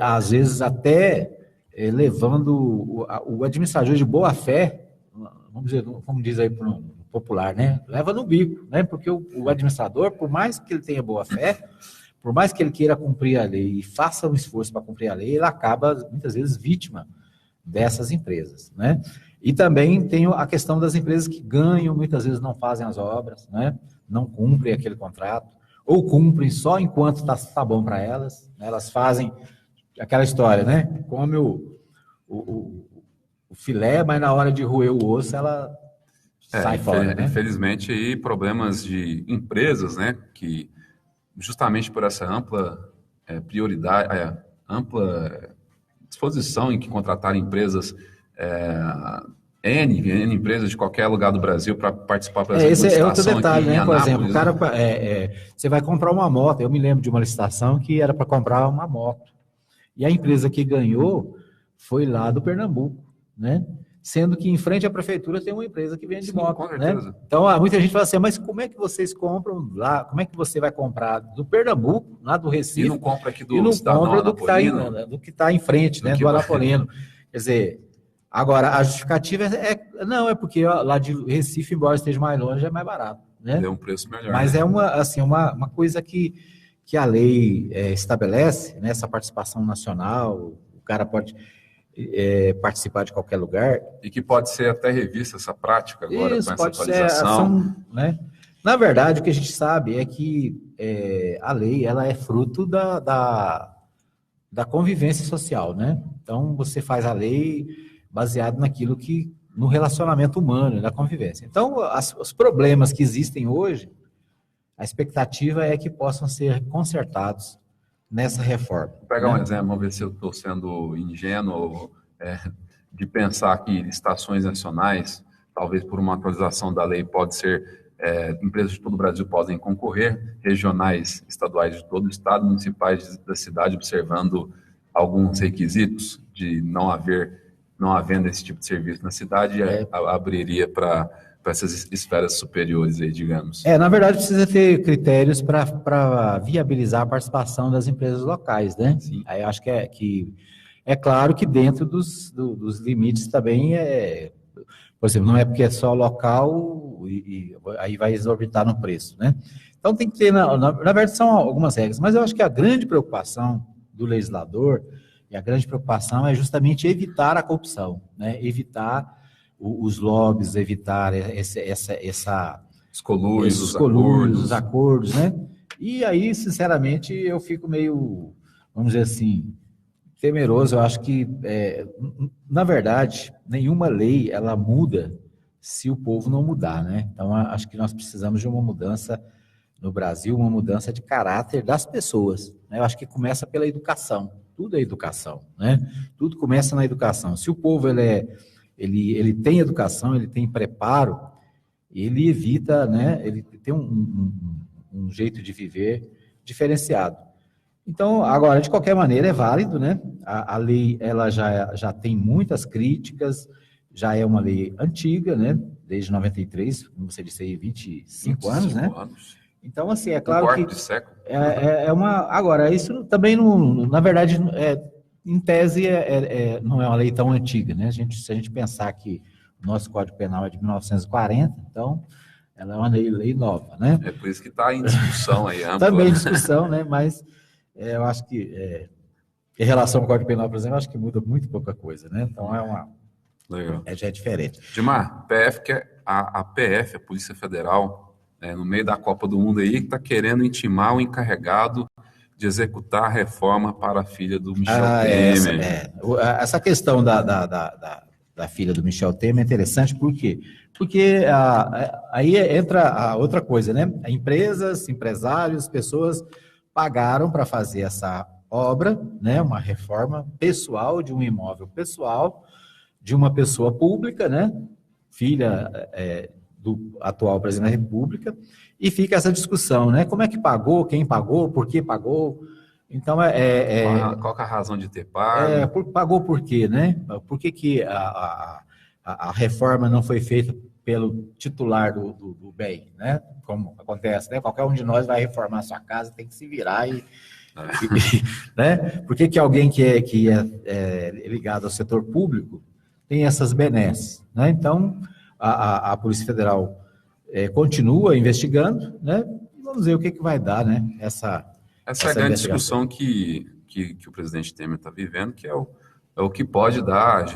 às vezes, até levando o administrador de boa fé, vamos dizer, como diz aí para um popular, né? Leva no bico, né? Porque o administrador, por mais que ele tenha boa fé, por mais que ele queira cumprir a lei e faça um esforço para cumprir a lei, ele acaba, muitas vezes, vítima dessas empresas, né? E também tem a questão das empresas que ganham, muitas vezes não fazem as obras, né? Não cumprem aquele contrato, ou cumprem só enquanto está bom para elas, né? Elas fazem aquela história, né? Come o filé, mas na hora de roer o osso, ela sai fora, né? Infelizmente, aí, problemas de empresas, né? Que justamente por essa ampla prioridade, ampla disposição em que contratar empresas, N empresas de qualquer lugar do Brasil para participar da licitação. Esse é outro detalhe, né? Por exemplo, o cara, né? você vai comprar uma moto, eu me lembro de uma licitação que era para comprar uma moto, e a empresa que ganhou foi lá do Pernambuco, né? Sendo que em frente à prefeitura tem uma empresa que vende moto, com certeza, né? Então, muita gente fala assim, mas como é que vocês compram lá? Como é que você vai comprar do Pernambuco, lá do Recife? E não compra aqui do do que está em frente, né? Do Anapolino. Quer dizer, agora, a justificativa é porque lá de Recife, embora esteja mais longe, é mais barato, né? É um preço melhor. Mas né? É uma coisa que a lei estabelece, né? Essa participação nacional, o cara pode... participar de qualquer lugar. E que pode ser até revista essa prática agora, isso, com essa atualização. Né? Na verdade, o que a gente sabe é que a lei ela é fruto da convivência social, né? Então, você faz a lei baseado no relacionamento humano, na convivência. Então, os problemas que existem hoje, a expectativa é que possam ser consertados nessa reforma. Vou pegar um exemplo, vamos ver se eu estou sendo ingênuo de pensar que estações nacionais, talvez por uma atualização da lei, pode ser empresas de todo o Brasil podem concorrer, regionais, estaduais de todo o estado, municipais da cidade, observando alguns requisitos de não havendo esse tipo de serviço na cidade, abriria para essas esferas superiores aí, digamos. Na verdade, precisa ter critérios para viabilizar a participação das empresas locais, né? Sim. Aí eu acho que é claro que dentro dos limites também por exemplo, não é porque é só local e aí vai exorbitar no preço, né? Então tem que ter, na verdade são algumas regras, mas eu acho que a grande preocupação do legislador e a grande preocupação é justamente evitar a corrupção, né? Evitar os lobbies, evitar os colúrios, os acordos, né? E aí, sinceramente, eu fico meio, vamos dizer assim, temeroso. Eu acho que, na verdade, nenhuma lei ela muda se o povo não mudar, né? Então, acho que nós precisamos de uma mudança no Brasil, uma mudança de caráter das pessoas, né? Eu acho que começa pela educação, tudo é educação, né? Tudo começa na educação. Se o povo ele tem educação, ele tem preparo, ele evita, né? Ele tem um jeito de viver diferenciado. Então, agora, de qualquer maneira, é válido, né? A lei, ela já tem muitas críticas, já é uma lei antiga, né? Desde 93, como você disse aí, 25 anos, né? Então, assim, é claro que... de século. Agora, isso também, na verdade, em tese, não é uma lei tão antiga, né? Se a gente pensar que o nosso Código Penal é de 1940, então, ela é uma lei nova, né? É por isso que está em discussão aí, ampla. Também em discussão, né? Mas... eu acho que, em relação ao Código Penal, por exemplo, acho que muda muito pouca coisa, né? Então, Legal. Já é diferente. Dimar, a PF, a Polícia Federal, no meio da Copa do Mundo aí, está querendo intimar o encarregado de executar a reforma para a filha do Michel Temer. Essa questão da filha do Michel Temer é interessante, por quê? Porque aí entra a outra coisa, né? Empresas, empresários, pessoas pagaram para fazer essa obra, né, uma reforma pessoal de um imóvel pessoal de uma pessoa pública, né, filha do atual presidente da República, e fica essa discussão, né, como é que pagou, quem pagou, por que pagou. Então, qual que é a razão de ter pago? Pagou por quê, né? Por que a reforma não foi feita pelo titular do bem, né? Como acontece, né? Qualquer um de nós vai reformar a sua casa, tem que se virar né? Por que alguém que é ligado ao setor público tem essas benesses, né? Então, a Polícia Federal continua investigando, né? E vamos ver o que vai dar, né? Essa é a grande discussão que o presidente Temer está vivendo, que é o que pode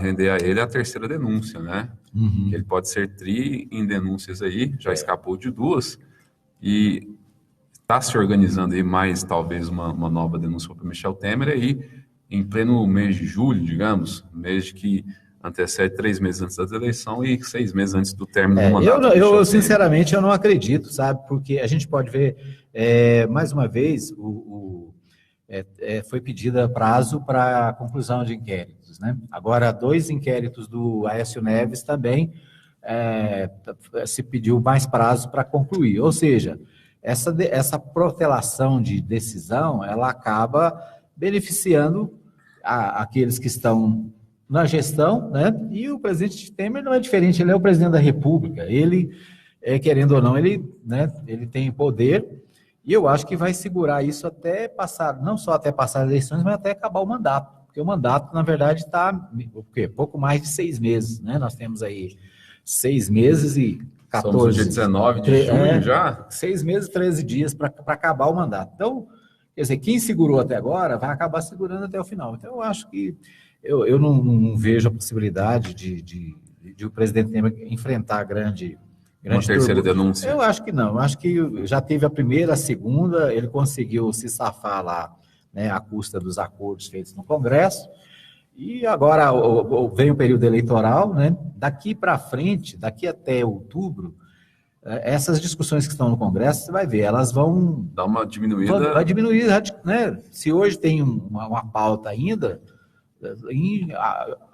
render a ele a terceira denúncia, né? Uhum. Ele pode ser em denúncias aí, já escapou de 2, e está se organizando aí mais, talvez, uma nova denúncia para o Michel Temer aí, em pleno mês de julho, digamos, mês que antecede 3 meses antes da eleição e 6 meses antes do término do mandato. Eu sinceramente, eu não acredito, sabe? Porque a gente pode ver, mais uma vez, foi pedido prazo para a conclusão de inquéritos, né? Agora, 2 inquéritos do Aécio Neves também se pediu mais prazo para concluir. Ou seja, essa protelação de decisão, ela acaba beneficiando aqueles que estão na gestão, né? E o presidente Temer não é diferente, ele é o presidente da República, ele, querendo ou não, ele tem poder, e eu acho que vai segurar isso até passar, não só até passar as eleições, mas até acabar o mandato, porque o mandato, na verdade, está pouco mais de 6 meses, né? Nós temos aí 6 meses e 14... Somos dia 19 de junho já? 6 meses e 13 dias para acabar o mandato. Então, quer dizer, quem segurou até agora vai acabar segurando até o final. Então, eu acho que eu não vejo a possibilidade de o presidente Temer enfrentar uma terceira denúncia. Eu acho que não. Eu acho que já teve a primeira, a segunda, ele conseguiu se safar lá, né, à custa dos acordos feitos no Congresso, e agora vem o período eleitoral, né? Daqui para frente, daqui até outubro, essas discussões que estão no Congresso, você vai ver, elas vão... Dar uma diminuída. Vai diminuir, né? Se hoje tem uma pauta ainda, em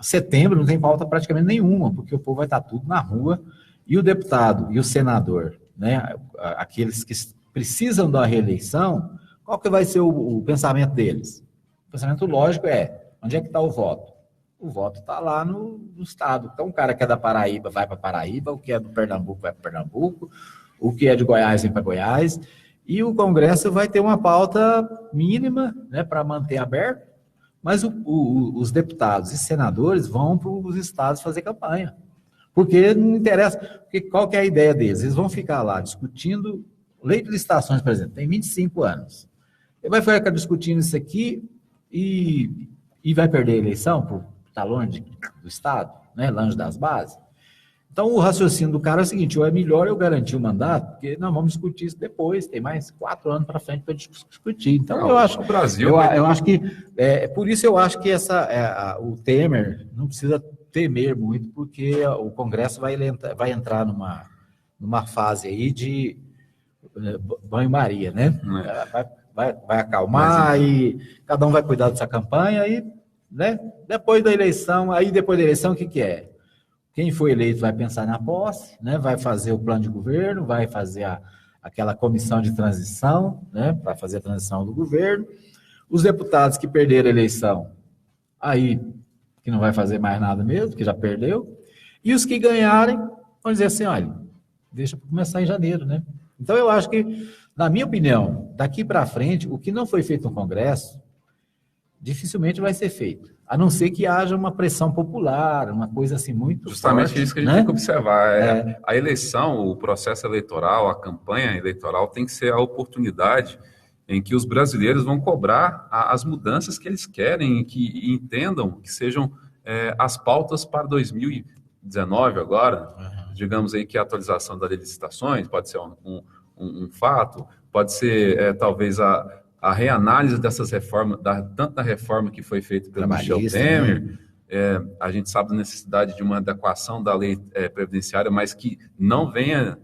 setembro não tem pauta praticamente nenhuma, porque o povo vai estar tudo na rua, e o deputado e o senador, né, aqueles que precisam da reeleição, qual que vai ser o pensamento deles? O pensamento lógico é, onde é que está o voto? O voto está lá no estado. Então, o cara que é da Paraíba vai para Paraíba, o que é do Pernambuco vai para Pernambuco, o que é de Goiás vem para Goiás, e o Congresso vai ter uma pauta mínima, né, para manter aberto, mas os deputados e senadores vão para os estados fazer campanha. Porque não interessa, porque qual que é a ideia deles? Eles vão ficar lá discutindo lei de licitações, por exemplo, tem 25 anos. Ele vai ficar discutindo isso aqui e vai perder a eleição por estar longe do Estado, né, longe das bases. Então, o raciocínio do cara é o seguinte, ou é melhor eu garantir o mandato, porque não, vamos discutir isso depois, tem mais 4 anos para frente para discutir. Então, não, eu acho, o Brasil, eu acho que, por isso eu acho que o Temer não precisa temer muito, porque o Congresso vai entrar numa fase aí de banho-maria, né? Vai acalmar e cada um vai cuidar dessa campanha e, né? Depois da eleição, o que é? Quem foi eleito vai pensar na posse, né? Vai fazer o plano de governo, vai fazer aquela comissão de transição, né? Para fazer a transição do governo. Os deputados que perderam a eleição, aí que não vai fazer mais nada mesmo, que já perdeu. E os que ganharem, vão dizer assim, olha, deixa para começar em janeiro, né? Então eu acho que, na minha opinião, daqui para frente, o que não foi feito no Congresso, dificilmente vai ser feito. A não ser que haja uma pressão popular, uma coisa assim muito Justamente forte, isso que a gente tem que observar. A eleição, o processo eleitoral, a campanha eleitoral tem que ser a oportunidade em que os brasileiros vão cobrar as mudanças que eles querem, que entendam que sejam as pautas para 2019 agora. Digamos aí que a atualização da lei de licitações pode ser um fato, pode ser talvez a reanálise dessas reformas, tanto da reforma que foi feita pelo Michel Temer, a gente sabe da necessidade de uma adequação da lei previdenciária, mas que não venha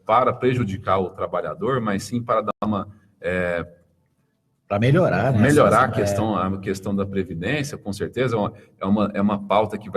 para prejudicar o trabalhador, mas sim para dar uma... para melhorar, né? Melhorar a questão da previdência, com certeza, é uma pauta que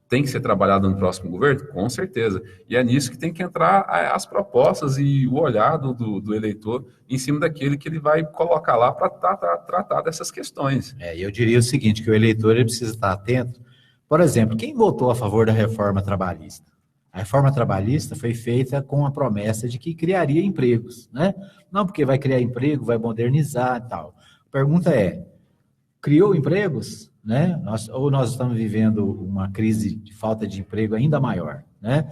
tem que ser trabalhada no próximo governo, com certeza. E é nisso que tem que entrar as propostas e o olhar do eleitor em cima daquele que ele vai colocar lá para tratar dessas questões. Eu diria o seguinte, que o eleitor ele precisa estar atento. Por exemplo, quem votou a favor da reforma trabalhista? A reforma trabalhista foi feita com a promessa de que criaria empregos, né? Não porque vai criar emprego, vai modernizar e tal. A pergunta é, criou empregos? Né? Nós estamos vivendo uma crise de falta de emprego ainda maior, né?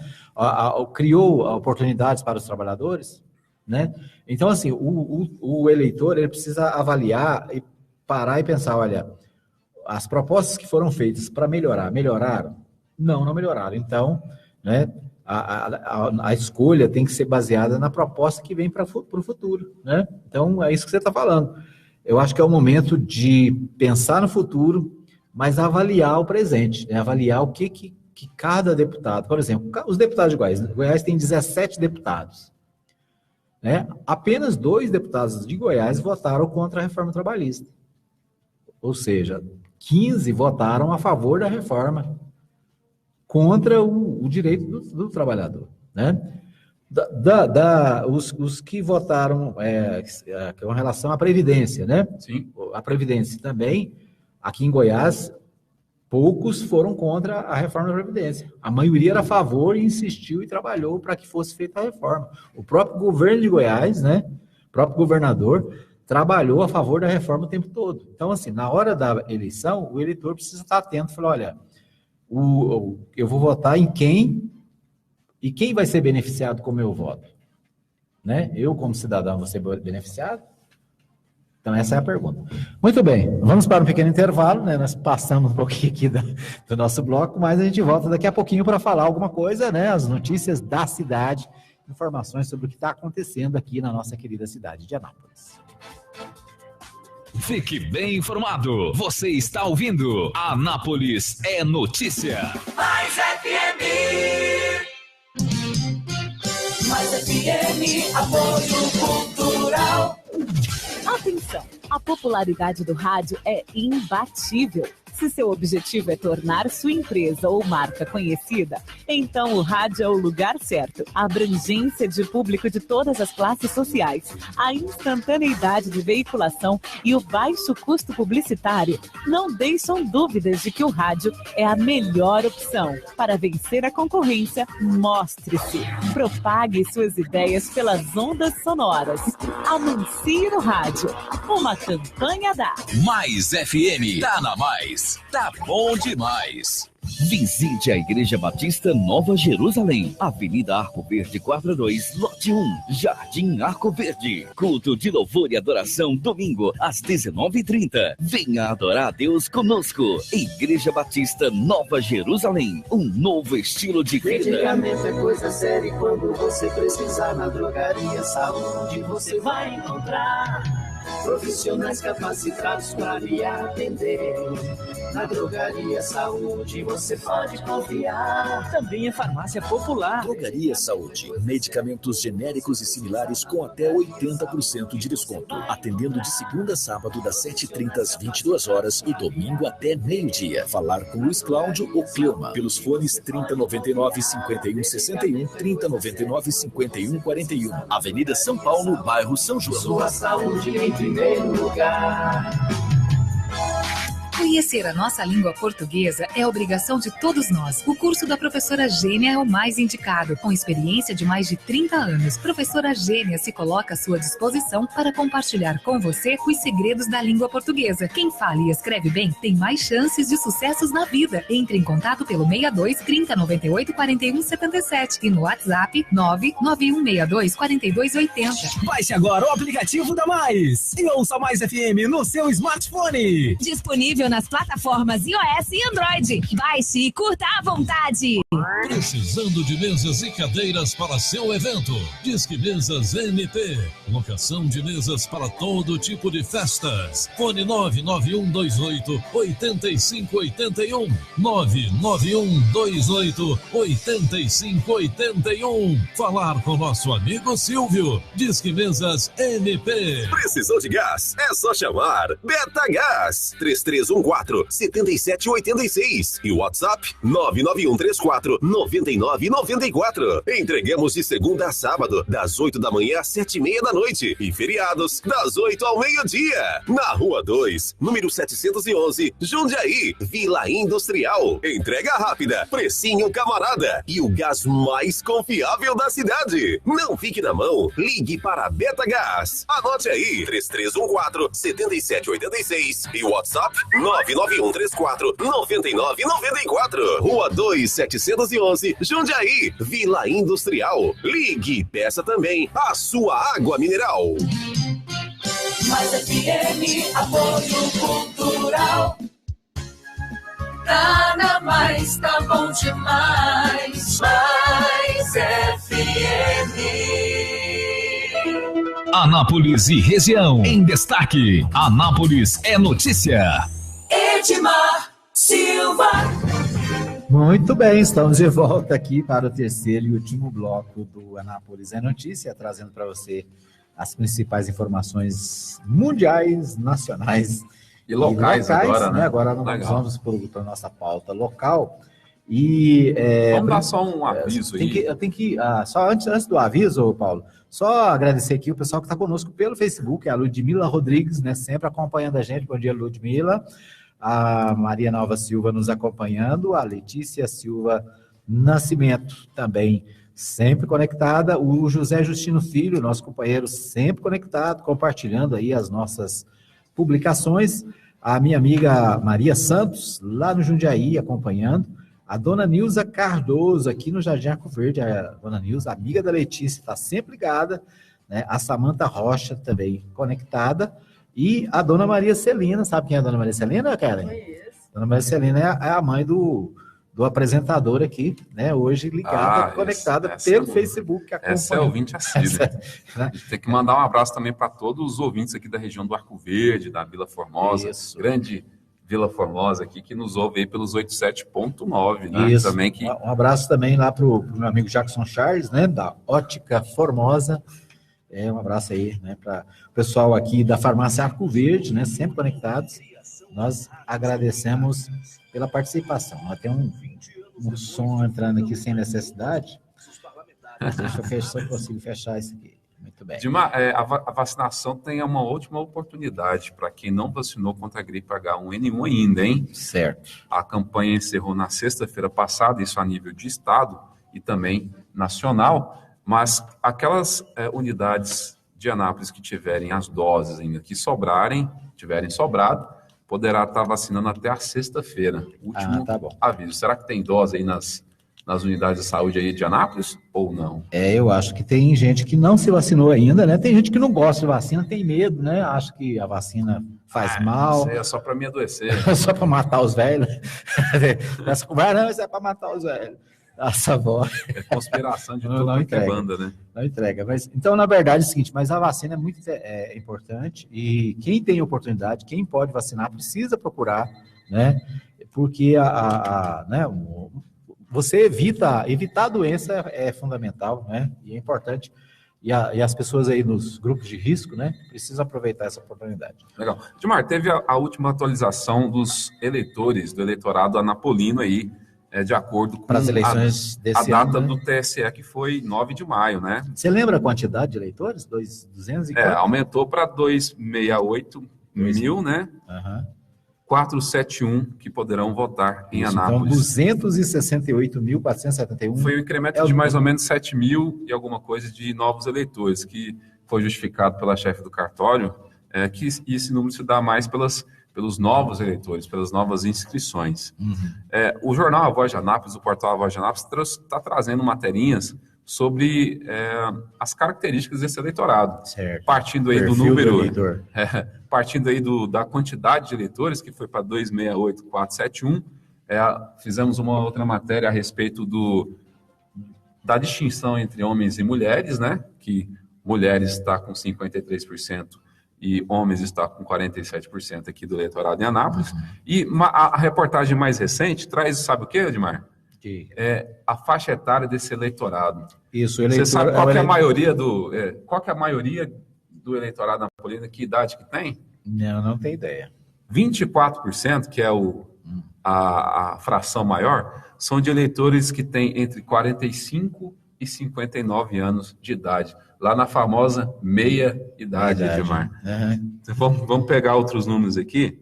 Criou oportunidades para os trabalhadores, né? Então, assim, o eleitor ele precisa avaliar e parar e pensar, olha, as propostas que foram feitas para melhoraram? Não melhoraram. Então, né, a escolha tem que ser baseada na proposta que vem para o futuro, né? Então, é isso que você está falando. Eu acho que é o momento de pensar no futuro, mas avaliar o presente, né? Avaliar o que cada deputado... Por exemplo, os deputados de Goiás. Goiás tem 17 deputados. Né? Apenas 2 deputados de Goiás votaram contra a reforma trabalhista. Ou seja, 15 votaram a favor da reforma, contra o direito do trabalhador. Né? Os que votaram com relação à Previdência, né? Sim. A Previdência também, aqui em Goiás, poucos foram contra a reforma da Previdência. A maioria era a favor e insistiu e trabalhou para que fosse feita a reforma. O próprio governo de Goiás, né? O próprio governador, trabalhou a favor da reforma o tempo todo. Então, assim, na hora da eleição, o eleitor precisa estar atento e falar, olha, eu vou votar em quem... E quem vai ser beneficiado com o meu voto? Né? Eu, como cidadão, vou ser beneficiado? Então, essa é a pergunta. Muito bem, vamos para um pequeno intervalo, né? Nós passamos um pouquinho aqui do nosso bloco, mas a gente volta daqui a pouquinho para falar alguma coisa, né? As notícias da cidade, informações sobre o que está acontecendo aqui na nossa querida cidade de Anápolis. Fique bem informado. Você está ouvindo Anápolis é Notícia. Mais FM. FM, apoio cultural. Atenção! A popularidade do rádio é imbatível. Se seu objetivo é tornar sua empresa ou marca conhecida, então o rádio é o lugar certo. A abrangência de público de todas as classes sociais, a instantaneidade de veiculação e o baixo custo publicitário não deixam dúvidas de que o rádio é a melhor opção. Para vencer a concorrência, mostre-se. Propague suas ideias pelas ondas sonoras. Anuncie no rádio. Uma campanha da Mais FM. Tá na Mais. Tá bom demais. Visite a Igreja Batista Nova Jerusalém, Avenida Arco Verde 42, lote 1, Jardim Arco Verde. Culto de louvor e adoração, domingo, às 19h30. Venha adorar a Deus conosco. Igreja Batista Nova Jerusalém, um novo estilo de vida. Medicamento é coisa séria e quando você precisar na drogaria saúde você vai encontrar profissionais capacitados para lhe atender. Na Drogaria Saúde você pode confiar. Também é farmácia popular. Drogaria Saúde. Medicamentos genéricos e similares com até 80% de desconto. Atendendo de segunda a sábado das 7h30 às 22 horas e domingo até meio-dia. Falar com Luiz Cláudio ou Cleuma pelos fones 3099-5161, 3099-5141. Avenida São Paulo, bairro São João. Sua saúde em primeiro lugar. Conhecer a nossa língua portuguesa é obrigação de todos nós. O curso da professora Gênia é o mais indicado. Com experiência de mais de 30 anos, professora Gênia se coloca à sua disposição para compartilhar com você os segredos da língua portuguesa. Quem fala e escreve bem tem mais chances de sucessos na vida. Entre em contato pelo 62 30 98 41 77 e no WhatsApp 99162 4280. Baixe agora o aplicativo da Mais e ouça Mais FM no seu smartphone. Disponível nas plataformas iOS e Android. Baixe e curta à vontade. Precisando de mesas e cadeiras para seu evento? Disque Mesas MP. Locação de mesas para todo tipo de festas. Fone 99128-8581. 99128-8581. Falar com nosso amigo Silvio. Disque Mesas MP. Precisou de gás? É só chamar Beta Gás. 3314-7786 e o WhatsApp 99134-9994. Entregamos de segunda a sábado, das 8 da manhã às 7h30 da noite e feriados, das 8 ao meio-dia. Na Rua 2, número 711, Jundiaí, Vila Industrial. Entrega rápida, precinho camarada e o gás mais confiável da cidade. Não fique na mão, ligue para a Beta Gás. Anote aí, 3314-7786 e o WhatsApp 99134-9994. Rua 2, 711, Jundiaí, Vila Industrial. Ligue e peça também a sua água mineral. Mais FM, apoio cultural. Tá na Mais, tá bom demais. Mais FM. Anápolis e região em destaque. Anápolis é notícia. Edmar Silva. Muito bem, estamos de volta aqui para o terceiro e último bloco do Anápolis é Notícia, trazendo para você as principais informações mundiais, nacionais e locais agora, né? Agora nós vamos para a nossa pauta local. E, vamos dar só um aviso aí. Eu tenho que só antes do aviso, Paulo, só agradecer aqui o pessoal que está conosco pelo Facebook, a Ludmila Rodrigues, né, sempre acompanhando a gente. Bom dia, Ludmila. A Maria Nova Silva nos acompanhando, a Letícia Silva Nascimento também sempre conectada, o José Justino Filho, nosso companheiro, sempre conectado, compartilhando aí as nossas publicações, a minha amiga Maria Santos, lá no Jundiaí, acompanhando, a dona Nilza Cardoso, aqui no Jardim Arco Verde, a dona Nilza, amiga da Letícia, está sempre ligada, né? A Samanta Rocha também conectada, e a dona Maria Celina, sabe quem é a dona Maria Celina, Karen? Conheço. Dona Maria Celina é a mãe do apresentador aqui, né? Hoje ligada, conectada pelo Facebook. Essa é ouvinte assídua. Né? Tem que mandar um abraço também para todos os ouvintes aqui da região do Arco Verde, da Vila Formosa. Isso. Grande Vila Formosa aqui, que nos ouve aí pelos 87.9, né? Isso. Também que... Um abraço também lá pro meu amigo Jackson Charles, né, da Ótica Formosa. Um abraço aí, né, para o pessoal aqui da Farmácia Arco Verde, né, sempre conectados. Nós agradecemos pela participação. Nós temos um som entrando aqui sem necessidade. Deixa eu fechar, se eu consigo fechar isso aqui. Muito bem. Dilma, a vacinação tem uma última oportunidade para quem não vacinou contra a gripe H1N1 ainda, hein? Certo. A campanha encerrou na sexta-feira passada, isso a nível de estado e também nacional, mas aquelas unidades de Anápolis que tiverem as doses ainda que tiverem sobrado, poderá estar vacinando até a sexta-feira. Último aviso. Será que tem dose aí nas unidades de saúde aí de Anápolis ou não? Eu acho que tem gente que não se vacinou ainda, né? Tem gente que não gosta de vacina, tem medo, né? Acha que a vacina faz mal. Isso aí é só para me adoecer. Só para matar os velhos. Essa conversa, isso é para matar os velhos. Nossa avó. É conspiração de toda a banda, né? Não entrega. Mas, então, na verdade, é o seguinte, mas a vacina é muito importante e quem tem oportunidade, quem pode vacinar, precisa procurar, né? Porque né, você evitar a doença é fundamental, né? E é importante. E as pessoas aí nos grupos de risco, né? Precisam aproveitar essa oportunidade. Legal. Dilmar, teve a última atualização dos eleitores, do eleitorado anapolino aí, de acordo com as eleições desse a data ano, né? do TSE, que foi 9 de maio, né? Você lembra a quantidade de eleitores? 200 e aumentou para 268 mil, né? 471 que poderão votar em Anápolis. Então, 268.471. Foi um incremento de mais ou menos 7 mil e alguma coisa de novos eleitores, que foi justificado pela chefe do cartório, que esse número se dá mais pelos novos eleitores, pelas novas inscrições. O jornal A Voz de Anápolis, o portal A Voz de Anápolis, está trazendo materinhas sobre as características desse eleitorado. Certo. Partindo aí do número, partindo aí da quantidade de eleitores, que foi para 268.471, fizemos uma outra matéria a respeito da distinção entre homens e mulheres, né? Que mulheres está com 53%, e homens está com 47% aqui do eleitorado em Anápolis. E a reportagem mais recente traz, sabe o que, Edmar? A faixa etária desse eleitorado. Isso, Você sabe qual que é a maioria qual que é a maioria do eleitorado napolino, que idade que tem? Não tenho ideia. 24%, que é a fração maior, são de eleitores que têm entre 45 e 59 anos de idade. Lá na famosa meia-idade, Edmar. Vamos pegar outros números aqui.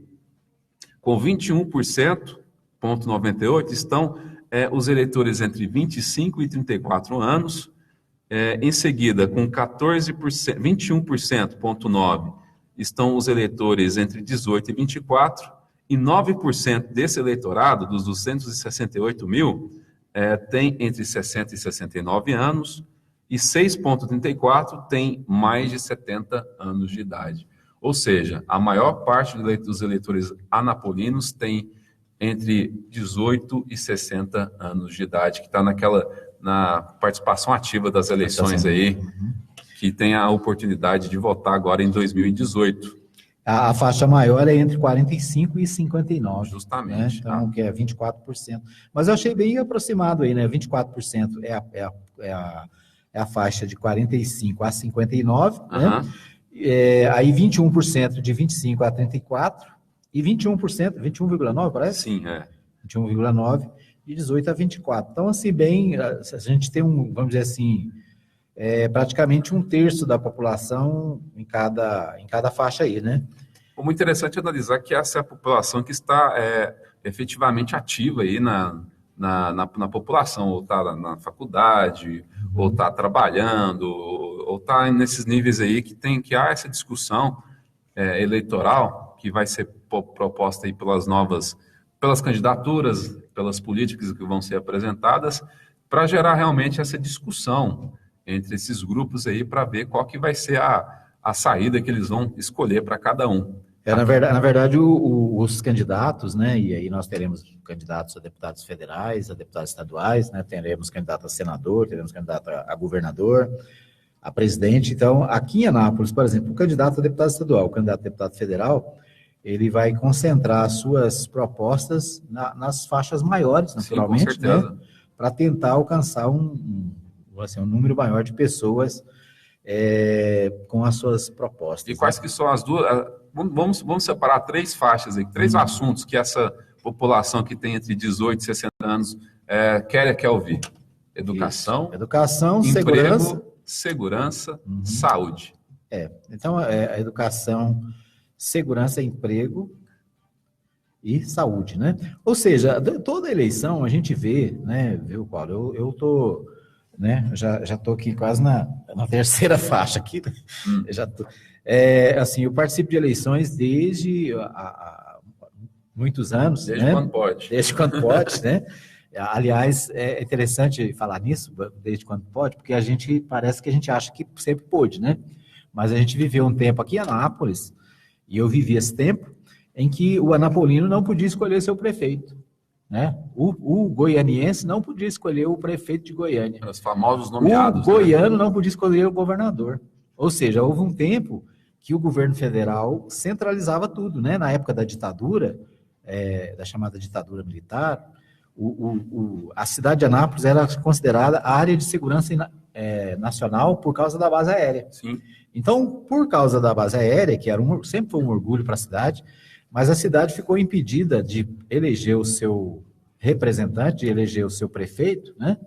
Com 21,98% estão os eleitores entre 25 e 34 anos. Em seguida, com 21,9% estão os eleitores entre 18 e 24, e 9% desse eleitorado, dos 268 mil, tem entre 60 e 69 anos, e 6,34% tem mais de 70 anos de idade. Ou seja, a maior parte dos eleitores anapolinos tem entre 18 e 60 anos de idade, que está na participação ativa das eleições aí, que tem a oportunidade de votar agora em 2018. A faixa maior é entre 45 e 59. Justamente. Né? Então, que é 24%. Mas eu achei bem aproximado aí, né? 24% é a faixa de 45 a 59, né? Aí 21% de 25 a 34, e 21%, 21,9 parece? Sim, 21,9 de 18 a 24. Então, assim, a gente tem vamos dizer assim, praticamente 1/3 da população em cada faixa aí, né? Muito interessante analisar que essa é a população que está efetivamente ativa aí na população, ou está na faculdade, ou está trabalhando, ou está nesses níveis aí que há essa discussão eleitoral que vai ser proposta aí pelas candidaturas, pelas políticas que vão ser apresentadas, para gerar realmente essa discussão entre esses grupos aí, para ver qual que vai ser a saída que eles vão escolher para cada um. Na verdade, os candidatos, né, e aí nós teremos candidatos a deputados federais, a deputados estaduais, né, teremos candidato a senador, teremos candidato a governador, a presidente. Então, aqui em Anápolis, por exemplo, o candidato a deputado estadual, o candidato a deputado federal, ele vai concentrar as suas propostas nas faixas maiores, naturalmente, sim, com certeza, né? Para tentar alcançar um número maior de pessoas com as suas propostas. E quais que são as duas? Vamos separar 3 faixas aí, 3 assuntos que essa população que tem entre 18 e 60 anos quer ouvir. Educação, emprego, segurança, saúde. Então, a educação, segurança, emprego e saúde, né? Ou seja, toda eleição a gente vê, né, viu, Paulo? Eu tô, né, já tô aqui quase na terceira faixa aqui, já tô, assim, eu participo de eleições desde há muitos anos, desde, né? Quando pode. Desde quando pode, né? Aliás, é interessante falar nisso, desde quando pode, porque parece que a gente acha que sempre pôde, né? Mas a gente viveu um tempo aqui em Anápolis, e eu vivi esse tempo, em que o anapolino não podia escolher seu prefeito, né? O goianiense não podia escolher o prefeito de Goiânia. Os famosos nomeados. O goiano não podia escolher o governador. Ou seja, houve um tempo que o governo federal centralizava tudo, né? Na época da ditadura, da chamada ditadura militar, a cidade de Anápolis era considerada a área de segurança nacional por causa da base aérea. Sim. Então, por causa da base aérea, que sempre foi um orgulho para a cidade, mas a cidade ficou impedida de eleger o seu representante, de eleger o seu prefeito, né?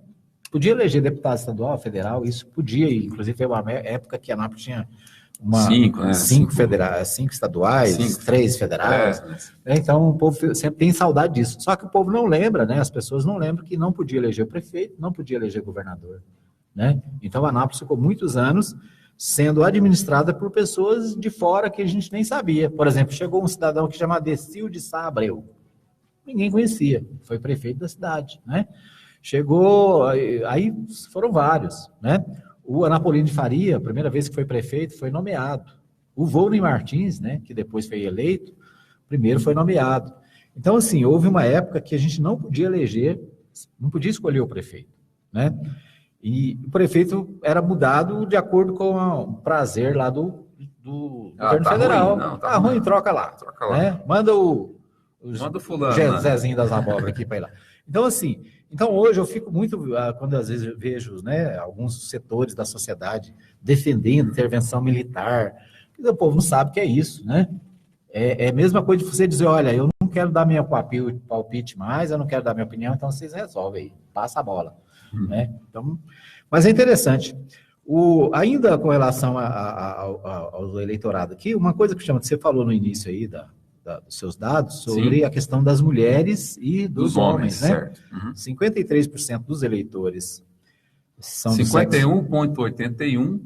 Podia eleger deputado estadual, federal, isso podia, inclusive foi uma época que Anápolis tinha cinco estaduais, 3 federais. Então, o povo sempre tem saudade disso. Só que o povo não lembra, né? As pessoas não lembram que não podia eleger o prefeito, não podia eleger governador, né? Então, Anápolis ficou muitos anos sendo administrada por pessoas de fora que a gente nem sabia. Por exemplo, chegou um cidadão que chama Decil de Sá Abreu. Ninguém conhecia, foi prefeito da cidade, né? Chegou, aí foram vários, né? O Anapolino de Faria, a primeira vez que foi prefeito, foi nomeado. O Volney Martins, né, que depois foi eleito, primeiro foi nomeado. Então, assim, houve uma época que a gente não podia eleger, não podia escolher o prefeito, né? E o prefeito era mudado de acordo com o prazer lá do governo federal. Ruim, não, tá ruim, troca lá. Né? Manda o fulano, Zezinho das abóboras aqui para ir lá. Então, assim, hoje eu fico muito, quando às vezes eu vejo, né, alguns setores da sociedade defendendo intervenção militar, o povo não sabe o que é isso, né? É a mesma coisa de você dizer, olha, eu não quero dar meu palpite mais, eu não quero dar minha opinião, então vocês resolvem aí, passa a bola. Né? Então, mas é interessante. Ainda com relação ao eleitorado aqui, uma coisa que você falou no início aí dos seus dados, sobre a questão das mulheres e dos homens, né? Certo. 53% dos eleitores são 51,81,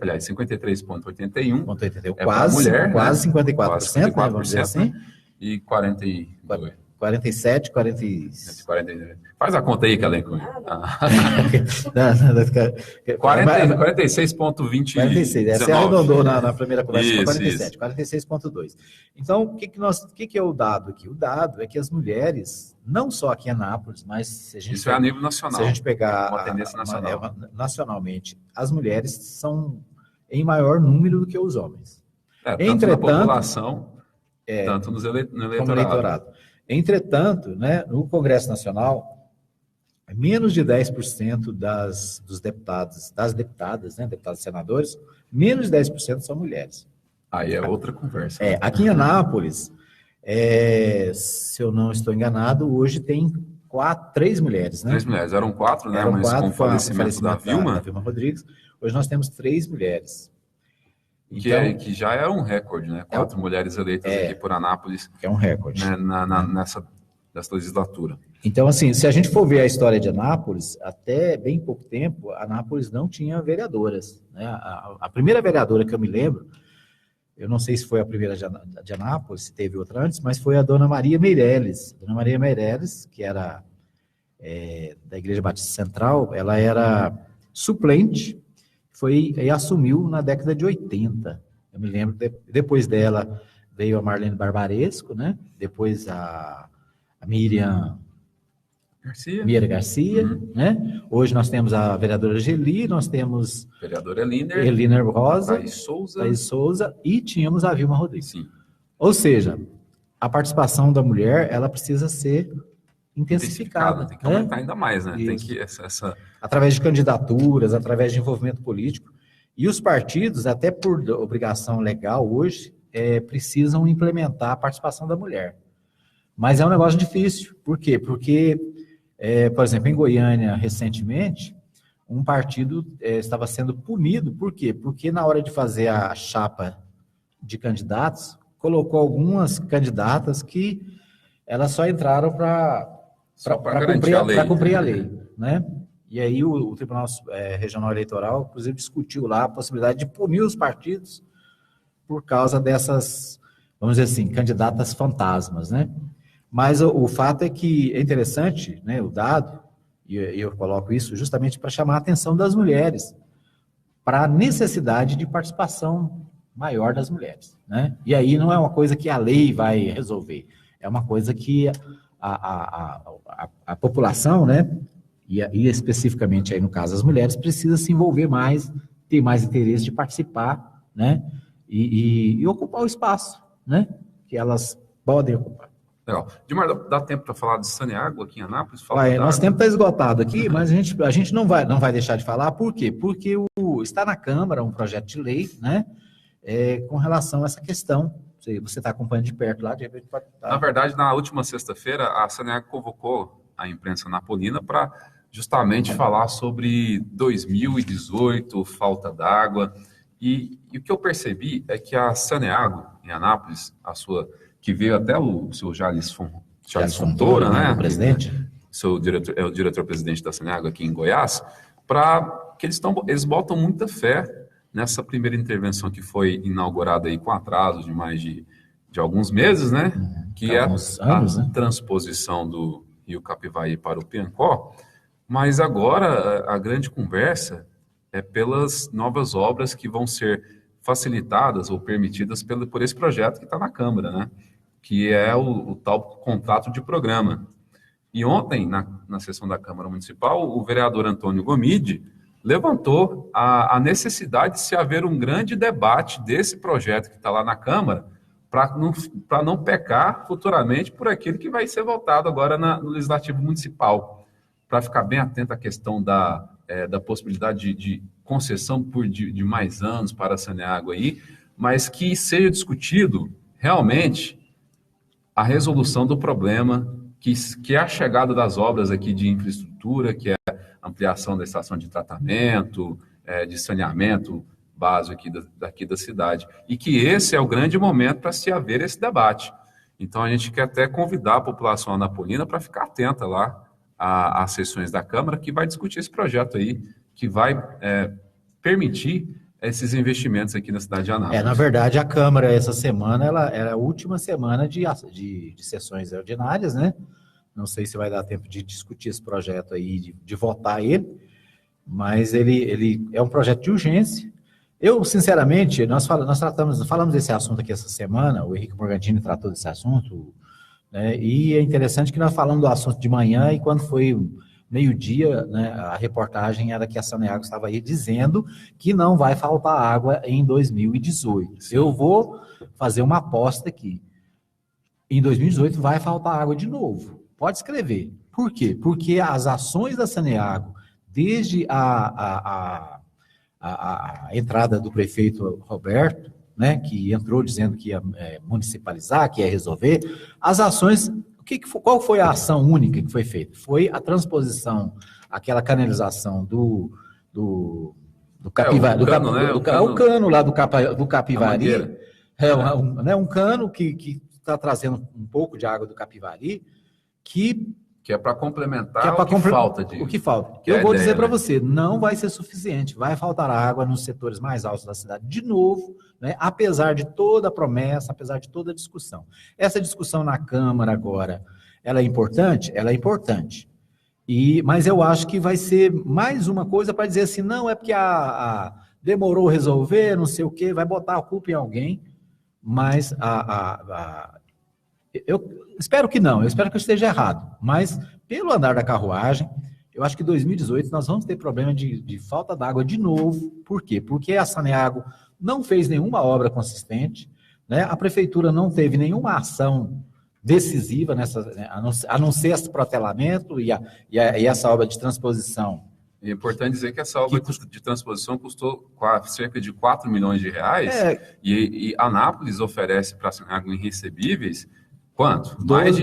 aliás, 53,81 quase 54%, né? Vamos dizer assim. E 47, faz a conta aí, Kellen Cunha. 46,20. Essa arredondou na primeira conversa, 47, 46,2. Então, o que é o dado aqui? O dado é que as mulheres, não só aqui em Anápolis, mas se a gente isso é a nível nacional. Se a gente pegar uma tendência nacional. Nacionalmente, as mulheres são em maior número do que os homens. Tanto na população, tanto no eleitorado. Entretanto, né, no Congresso Nacional, menos de 10% dos deputados, das deputadas, né, deputados e senadores, menos de 10% são mulheres. Aí é outra conversa. Aqui em Anápolis, se eu não estou enganado, hoje tem 3 mulheres, né? 3 mulheres, eram 4, né? Mas com o falecimento da Vilma Rodrigues, hoje nós temos 3 mulheres. Que já é um recorde, né? 4 mulheres eleitas aqui por Anápolis. Que é um recorde. Né? Nessa legislatura. Então, assim, se a gente for ver a história de Anápolis, até bem pouco tempo, Anápolis não tinha vereadoras. Né? A primeira vereadora que eu me lembro, eu não sei se foi a primeira de Anápolis, se teve outra antes, mas foi a dona Maria Meirelles. Dona Maria Meirelles, que era da Igreja Batista Central, ela era suplente, e assumiu na década de 80. Eu me lembro, depois dela veio a Marlene Barbaresco, né? Depois a Miriam Garcia, né? Hoje nós temos a vereadora Geli, nós temos vereadora Eliner Rosa, Thaís Souza e tínhamos a Vilma Rodrigues. Sim. Ou seja, a participação da mulher, ela precisa ser intensificada. Tem que aumentar ainda mais, né? Isso. Tem que através de candidaturas, através de envolvimento político. E os partidos, até por obrigação legal hoje, precisam implementar a participação da mulher. Mas é um negócio difícil. Por quê? Porque, por exemplo, em Goiânia, recentemente, um partido estava sendo punido. Por quê? Porque na hora de fazer a chapa de candidatos, colocou algumas candidatas que elas só entraram para cumprir a lei, né? E aí o Tribunal Regional Eleitoral, inclusive, discutiu lá a possibilidade de punir os partidos por causa dessas, vamos dizer assim, candidatas fantasmas, né? Mas o fato é que é interessante, né, o dado, e eu coloco isso justamente para chamar a atenção das mulheres para a necessidade de participação maior das mulheres, né? E aí não é uma coisa que a lei vai resolver, é uma coisa que a população, né, e especificamente aí no caso as mulheres, precisa se envolver mais, ter mais interesse de participar, né, e ocupar o espaço, né, que elas podem ocupar. Legal. Dimar, dá tempo para falar de Saneago aqui em Anápolis? Nosso tempo está esgotado aqui, mas a gente não vai deixar de falar. Por quê? Porque está na Câmara um projeto de lei, né, com relação a essa questão. Você está acompanhando de perto lá, de repente pode estar... Na verdade, na última sexta-feira, a Saneago convocou a imprensa napolina para justamente falar sobre 2018, falta d'água. E o que eu percebi é que a Saneago, em Anápolis, que veio até o senhor Jales Fontoura, né? O presidente. O diretor-presidente da Saneago aqui em Goiás, que eles botam muita fé nessa primeira intervenção que foi inaugurada aí com atraso de mais de alguns meses, né? Que é a transposição do Rio Capivari para o Piancó. Mas agora a grande conversa é pelas novas obras que vão ser facilitadas ou permitidas por esse projeto que está na Câmara, né? Que é o tal contrato de programa. E ontem, na sessão da Câmara Municipal, o vereador Antônio Gomide levantou a necessidade de se haver um grande debate desse projeto que está lá na Câmara, para não pecar futuramente por aquilo que vai ser votado agora no Legislativo Municipal, para ficar bem atento à questão da possibilidade de concessão de mais anos para a Saneago aí, mas que seja discutido realmente a resolução do problema, que é a chegada das obras aqui de infraestrutura, que é a ampliação da estação de tratamento, de saneamento básico daqui da cidade, e que esse é o grande momento para se haver esse debate. Então, a gente quer até convidar a população anapolina para ficar atenta lá às sessões da Câmara, que vai discutir esse projeto aí, que vai permitir esses investimentos aqui na cidade de Anápolis. Na verdade, a Câmara, essa semana, ela era a última semana de sessões ordinárias, né? Não sei se vai dar tempo de discutir esse projeto aí, de votar ele, mas ele é um projeto de urgência. Eu, sinceramente, nós falamos desse assunto aqui essa semana, o Henrique Morgantini tratou desse assunto, né? E é interessante que nós falamos do assunto de manhã, e quando foi meio-dia, né, a reportagem era que a Saneago estava aí dizendo que não vai faltar água em 2018. Sim. Eu vou fazer uma aposta aqui. Em 2018 vai faltar água de novo. Pode escrever. Por quê? Porque as ações da Saneago, desde a entrada do prefeito Roberto, né, que entrou dizendo que ia municipalizar, que ia resolver, as ações... Qual foi a ação única que foi feita? Foi a transposição, aquela canalização do Capivari, o cano lá do Capivari, um cano que está trazendo um pouco de água do Capivari, que é para complementar o que falta. O que falta. Eu vou dizer para você, não vai ser suficiente, vai faltar água nos setores mais altos da cidade de novo, né, apesar de toda a promessa, apesar de toda a discussão. Essa discussão na Câmara agora, ela é importante? Ela é importante. Mas eu acho que vai ser mais uma coisa para dizer assim, não, é porque demorou resolver, não sei o quê, vai botar a culpa em alguém, mas eu espero que não, eu espero que eu esteja errado, mas pelo andar da carruagem, eu acho que em 2018 nós vamos ter problema de falta d'água de novo. Por quê? Porque a Saneago não fez nenhuma obra consistente, né? A prefeitura não teve nenhuma ação decisiva nessa, né? a não ser esse protelamento e essa obra de transposição. É importante dizer que essa obra de transposição custou cerca de 4 milhões de reais e Anápolis oferece para a água irrecebíveis quanto? Mais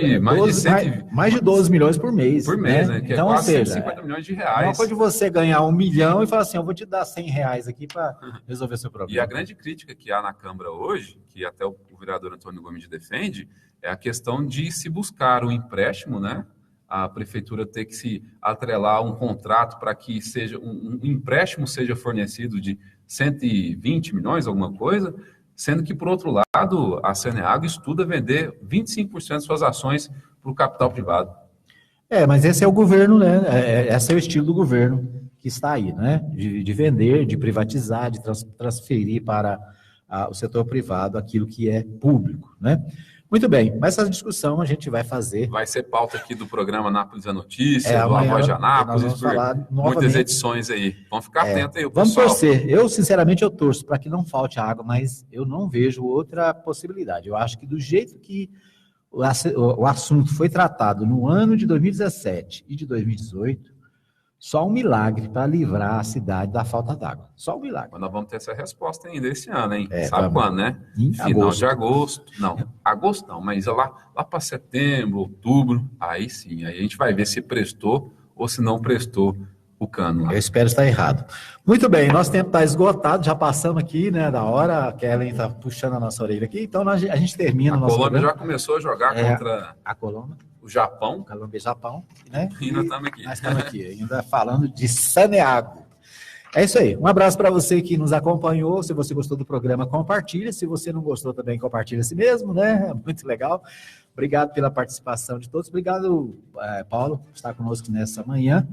de 12 milhões por mês. Por mês, né? Que então, é quase ou seja, 150 milhões de reais. Não pode você ganhar 1 milhão e falar assim, eu vou te dar 100 reais aqui para resolver seu problema. E a grande crítica que há na Câmara hoje, que até o vereador Antônio Gomes defende, é a questão de se buscar um empréstimo, né? A prefeitura ter que se atrelar a um contrato para que seja um empréstimo seja fornecido de 120 milhões, alguma coisa, sendo que, por outro lado, a Saneago estuda vender 25% de suas ações para o capital privado. Mas esse é o governo, né? Esse é o estilo do governo que está aí, né? De vender, de privatizar, de transferir para o setor privado aquilo que é público, né? Muito bem, mas essa discussão a gente vai fazer. Vai ser pauta aqui do programa Anápolis a Notícia, do A Voz de Anápolis, muitas edições aí. Vamos ficar atentos aí, vamos pessoal. Torcer. Eu, sinceramente, eu torço para que não falte água, mas eu não vejo outra possibilidade. Eu acho que do jeito que o assunto foi tratado no ano de 2017 e de 2018, só um milagre para livrar a cidade da falta d'água. Só um milagre. Mas nós vamos ter essa resposta ainda esse ano, hein? Sabe quando, né? Final de agosto. Não, agosto não, mas lá para setembro, outubro, aí sim. Aí a gente vai ver se prestou ou se não prestou o cano lá. Eu espero estar errado. Muito bem, nosso tempo está esgotado, já passamos aqui, né, da hora. A Kellen está puxando a nossa orelha aqui, então a gente termina o nosso programa. A Colômbia já começou a jogar contra... A Colômbia. O Japão. Colômbia e Japão, né? E nós estamos aqui. Nós estamos aqui, ainda falando de Saneago. É isso aí. Um abraço para você que nos acompanhou. Se você gostou do programa, compartilha. Se você não gostou também, compartilha si mesmo, né? Muito legal. Obrigado pela participação de todos. Obrigado, Paulo, por estar conosco nessa manhã.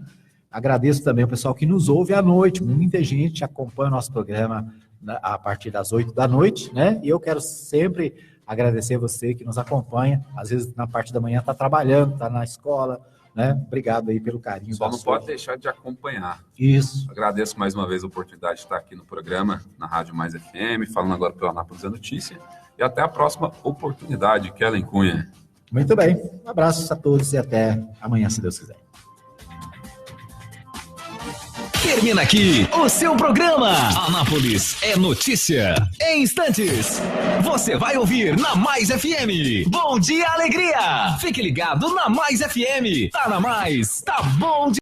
Agradeço também o pessoal que nos ouve à noite. Muita gente acompanha o nosso programa a partir das 8 da noite, né? E eu quero sempre agradecer você que nos acompanha. Às vezes, na parte da manhã, está trabalhando, está na escola, né? Obrigado aí pelo carinho. Só não pode deixar de acompanhar. Isso. Agradeço mais uma vez a oportunidade de estar aqui no programa, na Rádio Mais FM, falando agora pela Anápolis a Notícia. E até a próxima oportunidade, Kellen Cunha. Muito bem. Um abraço a todos e até amanhã, se Deus quiser. Termina aqui o seu programa. Anápolis é notícia. Em instantes, você vai ouvir na Mais FM. Bom dia, alegria. Fique ligado na Mais FM. Tá na Mais, tá bom dia.